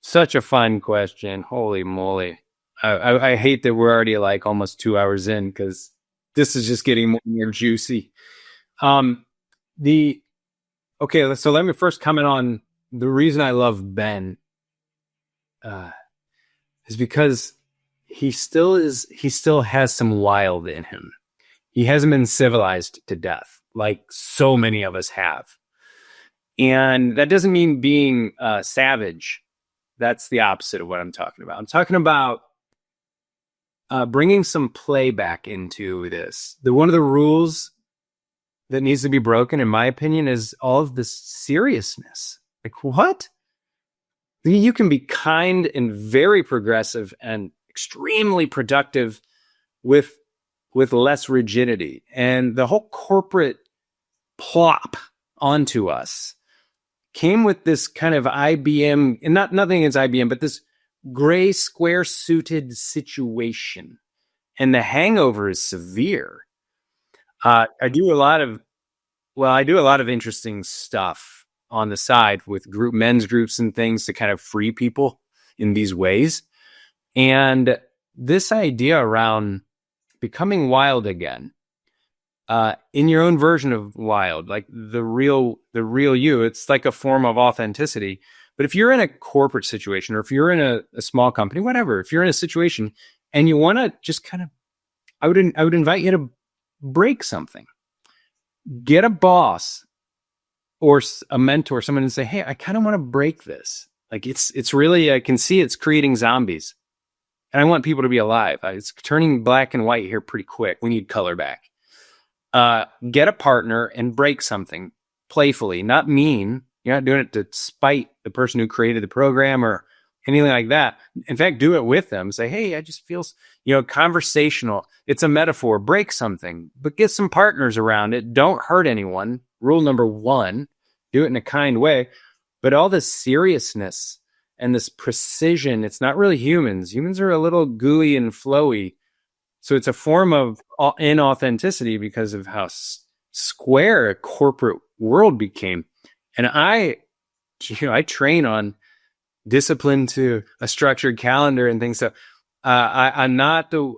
Such a fun question. Holy moly. I hate that we're already like almost 2 hours in because this is just getting more and more juicy. Okay, so let me first comment on the reason I love Ben is because he still has some wild in him. He hasn't been civilized to death like so many of us have. And that doesn't mean being savage. That's the opposite of what I'm talking about. I'm talking about bringing some play back into this. One of the rules that needs to be broken, in my opinion, is all of this seriousness. Like, what? You can be kind and very progressive and extremely productive with less rigidity. And the whole corporate plop onto us came with this kind of IBM, and nothing against IBM, but this gray square suited situation. And the hangover is severe. I do a lot of interesting stuff on the side with men's groups and things to kind of free people in these ways. And this idea around becoming wild again, in your own version of wild, like the real you, it's like a form of authenticity. But if you're in a corporate situation or if you're in a small company, whatever, if you're in a situation and you want to just kind of, I would invite you to break something. Get a boss or a mentor, someone, and say, hey, I kind of want to break this. Like it's really, I can see it's creating zombies and I want people to be alive. It's turning black and white here pretty quick. We need color back. Get a partner and break something playfully, not mean. You're not doing it to spite the person who created the program or anything like that. In fact, do it with them. Say, hey, I just feel, conversational. It's a metaphor. Break something, but get some partners around it. Don't hurt anyone. Rule number 1, do it in a kind way. But all this seriousness and this precision, it's not really humans. Humans are a little gooey and flowy. So it's a form of inauthenticity because of how square a corporate world became. And I train on discipline to a structured calendar and things. So I'm not the.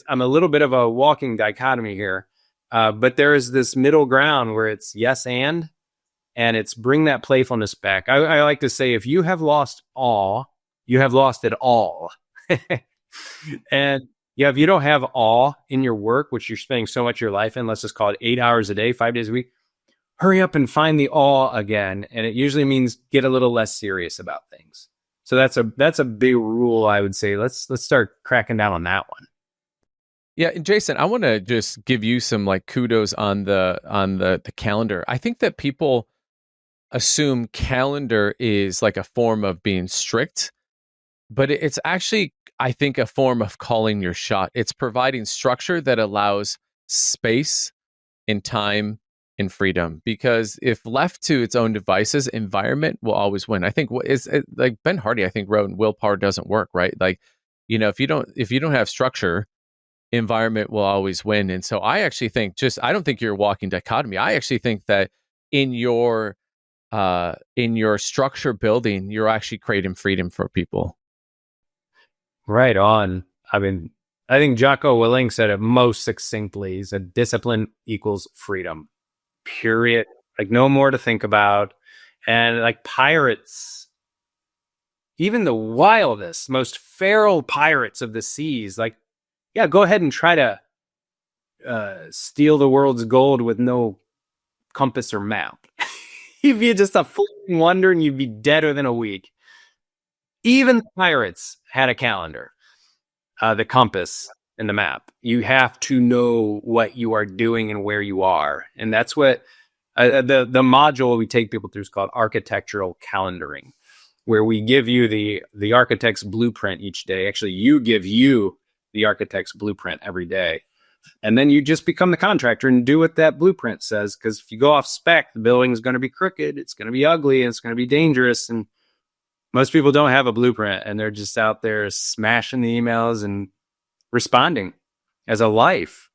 I'm a little bit of a walking dichotomy here, but there is this middle ground where it's yes and it's bring that playfulness back. I like to say, if you have lost awe, you have lost it all. And yeah, if you don't have awe in your work, which you're spending so much of your life in, let's just call it 8 hours a day, 5 days a week, hurry up and find the awe again. And it usually means get a little less serious about things. So that's a big rule, I would say. Let's start cracking down on that one. Yeah, and Jason, I want to just give you some like kudos on the calendar. I think that people assume calendar is like a form of being strict, but it's actually, I think, a form of calling your shot. It's providing structure that allows space and time and freedom, because if left to its own devices, environment will always win. I think what is like Ben Hardy, I think, wrote, willpower doesn't work, right? Like, if you don't have structure, environment will always win. And so I actually think, I don't think you're a walking dichotomy. I actually think that in your structure building, you're actually creating freedom for people. Right on. I mean, I think Jocko Willink said it most succinctly. He said discipline equals freedom. Period. Like no more to think about. And like pirates, even the wildest, most feral pirates of the seas, like, yeah, go ahead and try to steal the world's gold with no compass or map. You'd be just a floating wonder and you'd be dead within a week. Even pirates had a calendar, the compass and the map. You have to know what you are doing and where you are. And that's what the module we take people through is called architectural calendaring, where we give you the architect's blueprint each day. Actually, you give you the architect's blueprint every day. And then you just become the contractor and do what that blueprint says. Because if you go off spec, the building is going to be crooked, it's going to be ugly, and it's going to be dangerous. And most people don't have a blueprint, and they're just out there smashing the emails and responding as no life.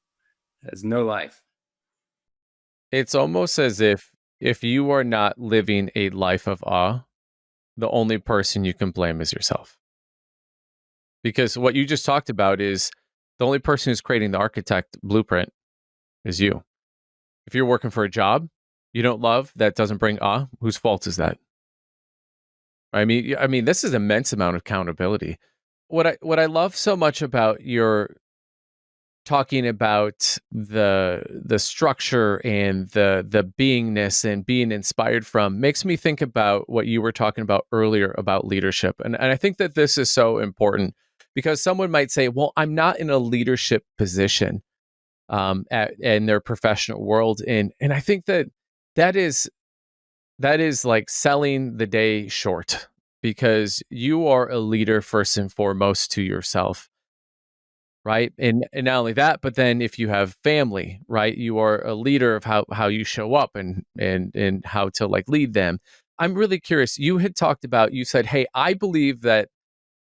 It's almost as if you are not living a life of awe, the only person you can blame is yourself. Because what you just talked about is the only person who's creating the architect blueprint is you. If you're working for a job you don't love that doesn't bring awe, whose fault is that? I mean, this is immense amount of accountability. What I love so much about your talking about the structure and the beingness and being inspired from makes me think about what you were talking about earlier about leadership. And I think that this is so important because someone might say, well, I'm not in a leadership position in their professional world. And I think that is like selling the day short, because you are a leader first and foremost to yourself. Right. And not only that, but then if you have family, right, you are a leader of how you show up and how to like lead them. I'm really curious. You had talked about, you said, hey, I believe that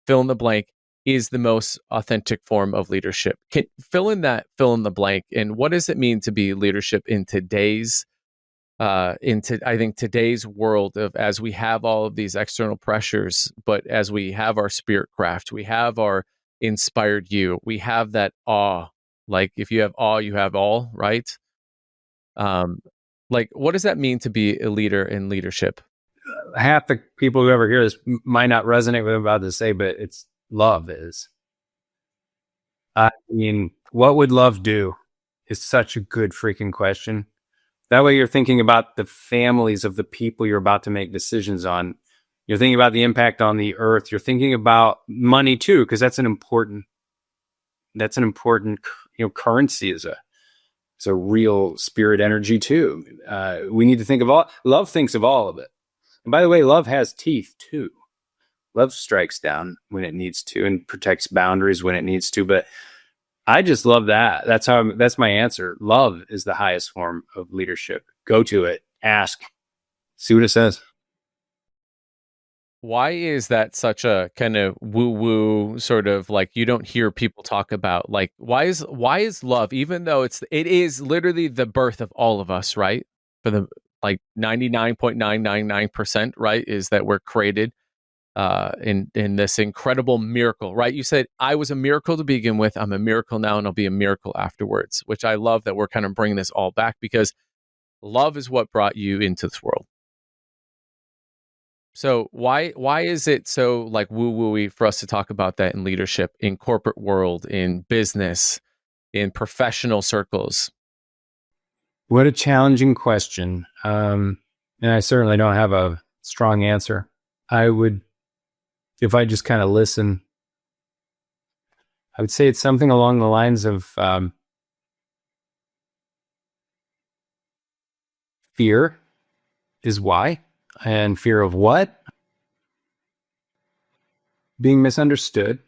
fill in the blank is the most authentic form of leadership. Can fill in the blank. And what does it mean to be leadership in today's I think today's world of, as we have all of these external pressures, but as we have our spirit craft, we have our inspired you, we have that awe. Like if you have awe, you have all, right? Like what does that mean to be a leader in leadership? Half the people who ever hear this might not resonate with what I'm about to say, but it's love is. I mean, what would love do is such a good freaking question. That way you're thinking about the families of the people you're about to make decisions on. You're thinking about the impact on the earth. You're thinking about money too, because that's an important currency is a real spirit energy too. We need to think of all. Love thinks of all of it. And by the way, love has teeth too. Love strikes down when it needs to and protects boundaries when it needs to. But I just love that. That's my answer. Love is the highest form of leadership. Go to it. Ask. See what it says. Why is that such a kind of woo-woo sort of like you don't hear people talk about? Like why is love, even though it is literally the birth of all of us, right? For the like 99.999%, right? Is that we're created in this incredible miracle, right? You said I was a miracle to begin with. I'm a miracle now, and I'll be a miracle afterwards. Which I love that we're kind of bringing this all back, because love is what brought you into this world. So why is it so like woo wooey for us to talk about that in leadership, in corporate world, in business, in professional circles? What a challenging question. And I certainly don't have a strong answer. I would, if I just kind of listen, I would say it's something along the lines of fear is why. And fear of what? Being misunderstood.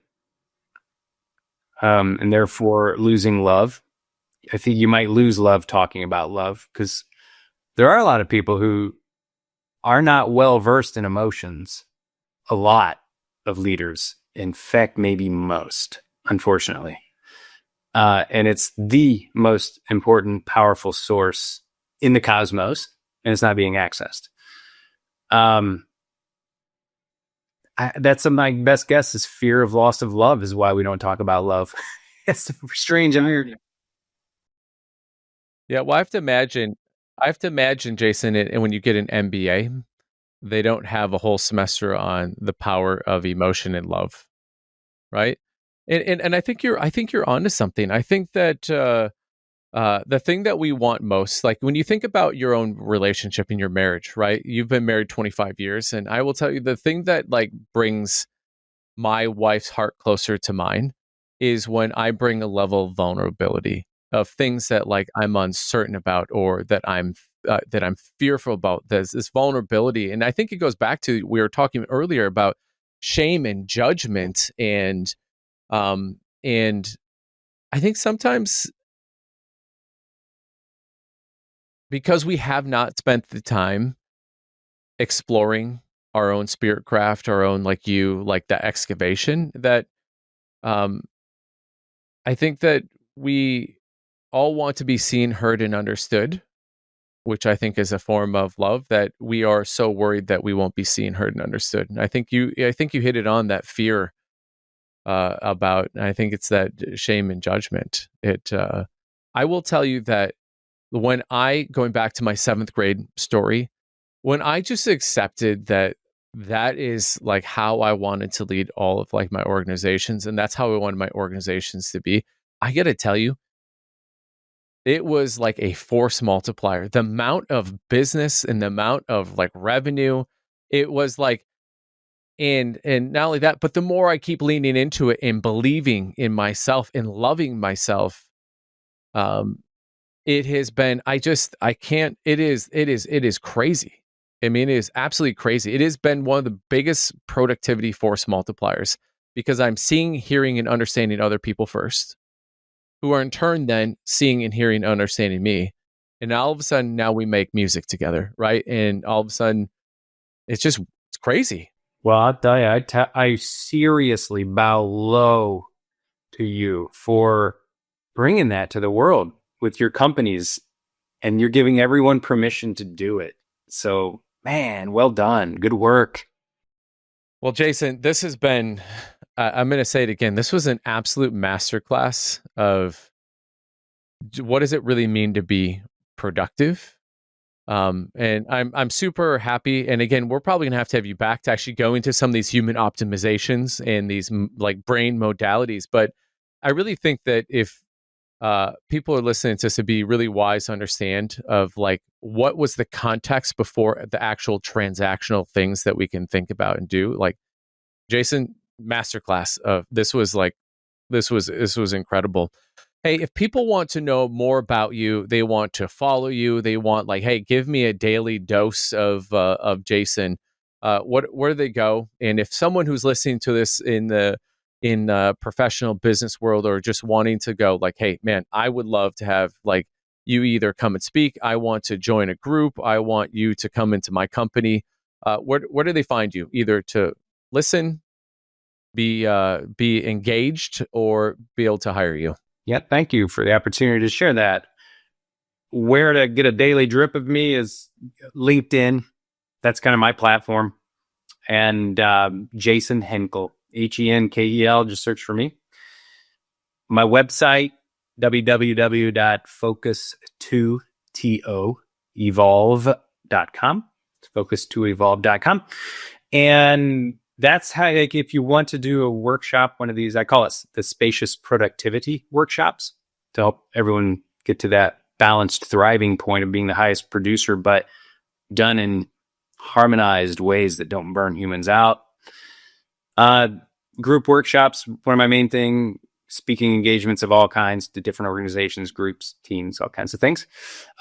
And therefore losing love. I think you might lose love talking about love, because there are a lot of people who are not well versed in emotions. A lot of leaders, in fact, maybe most, unfortunately. And it's the most important, powerful source in the cosmos, and it's not being accessed. That's my best guess is fear of loss of love is why we don't talk about love. It's a strange irony. Yeah, well, I have to imagine, Jason, and when you get an MBA, they don't have a whole semester on the power of emotion and love, right? And I think you're onto something. I think that the thing that we want most, like when you think about your own relationship in your marriage, right? You've been married 25 years, and I will tell you the thing that like brings my wife's heart closer to mine is when I bring a level of vulnerability of things that like I'm uncertain about, or that I'm fearful about. There's this vulnerability, and I think it goes back to we were talking earlier about shame and judgment, and I think sometimes because we have not spent the time exploring our own spirit craft, our own like that excavation, that um I think that we all want to be seen, heard, and understood, which I think is a form of love, that we are so worried that we won't be seen, heard, and understood. And I think you hit it on that fear about, and I think it's that shame and judgment. I will tell you that when going back to my 7th grade story, when I just accepted that that is like how I wanted to lead all of like my organizations, and that's how I wanted my organizations to be, I got to tell you, it was like a force multiplier. The amount of business and the amount of like revenue, it was like, and not only that, but the more I keep leaning into it and believing in myself and loving myself, um, it has been, I can't, it is crazy. I mean, it is absolutely crazy. It has been one of the biggest productivity force multipliers, because I'm seeing, hearing, and understanding other people first, who are in turn then seeing and hearing and understanding me. And all of a sudden now we make music together, right? And all of a sudden it's crazy. Well, I'll tell you, I seriously bow low to you for bringing that to the world with your companies, and you're giving everyone permission to do it. So, man, well done. Good work. Well, Jason, this has been, I'm going to say it again. This was an absolute masterclass of what does it really mean to be productive. And I'm super happy. And again, we're probably gonna have to have you back to actually go into some of these human optimizations and these like brain modalities. But I really think that if people are listening to this, to be really wise to understand of like what was the context before the actual transactional things that we can think about and do. Like Jason, masterclass of this was like this was incredible. Hey, if people want to know more about you, they want to follow you, they want like, hey, give me a daily dose of Jason. Where do they go? And if someone who's listening to this in the professional business world, or just wanting to go like, hey, man, I would love to have like you either come and speak. I want to join a group. I want you to come into my company. Where do they find you? Either to listen, be engaged, or be able to hire you. Yeah, thank you for the opportunity to share that. Where to get a daily drip of me is LinkedIn. That's kind of my platform. and Jason Henkel, Henkel. Just search for me. My website, www.focus2evolve.com. Focus2evolve.com. And that's how, like, if you want to do a workshop, one of these, I call it the spacious productivity workshops, to help everyone get to that balanced, thriving point of being the highest producer, but done in harmonized ways that don't burn humans out. Group workshops, one of my main thing, speaking engagements of all kinds to different organizations, groups, teams, all kinds of things.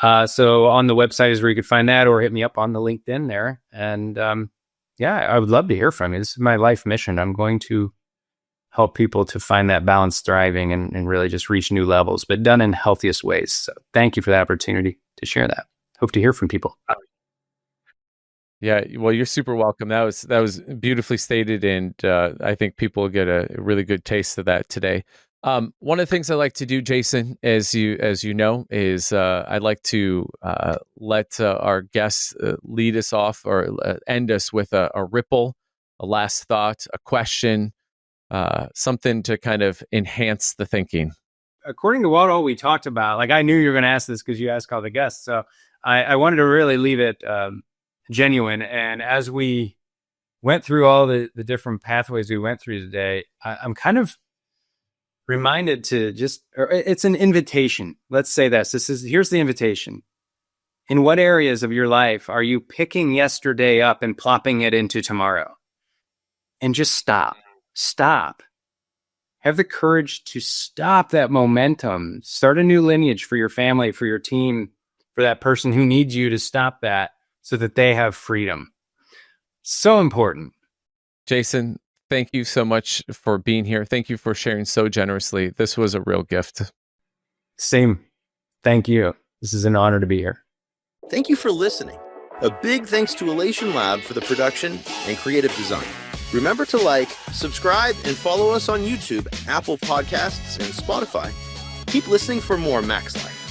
So on the website is where you could find that, or hit me up on the LinkedIn there. And I would love to hear from you. This is my life mission. I'm going to help people to find that balance, thriving, and really just reach new levels, but done in healthiest ways. So thank you for the opportunity to share that. Hope to hear from people. Yeah, well, you're super welcome. That was beautifully stated, and I think people will get a really good taste of that today. One of the things I like to do, Jason, as you know, is I like to let our guests lead us off or end us with a ripple, a last thought, a question, something to kind of enhance the thinking. According to what all we talked about, like, I knew you were going to ask this because you asked all the guests, so I wanted to really leave it genuine. And as we went through all the different pathways we went through today, I'm kind of reminded to it's an invitation. Let's say here's the invitation. In what areas of your life are you picking yesterday up and plopping it into tomorrow? And just stop. Have the courage to stop that momentum. Start a new lineage for your family, for your team, for that person who needs you to stop that, so that they have freedom. So important. Jason, thank you so much for being here. Thank you for sharing so generously. This was a real gift. Same. Thank you. This is an honor to be here. Thank you for listening. A big thanks to Elation Lab for the production and creative design. Remember to like, subscribe, and follow us on YouTube, Apple Podcasts, and Spotify. Keep listening for more MaxLife.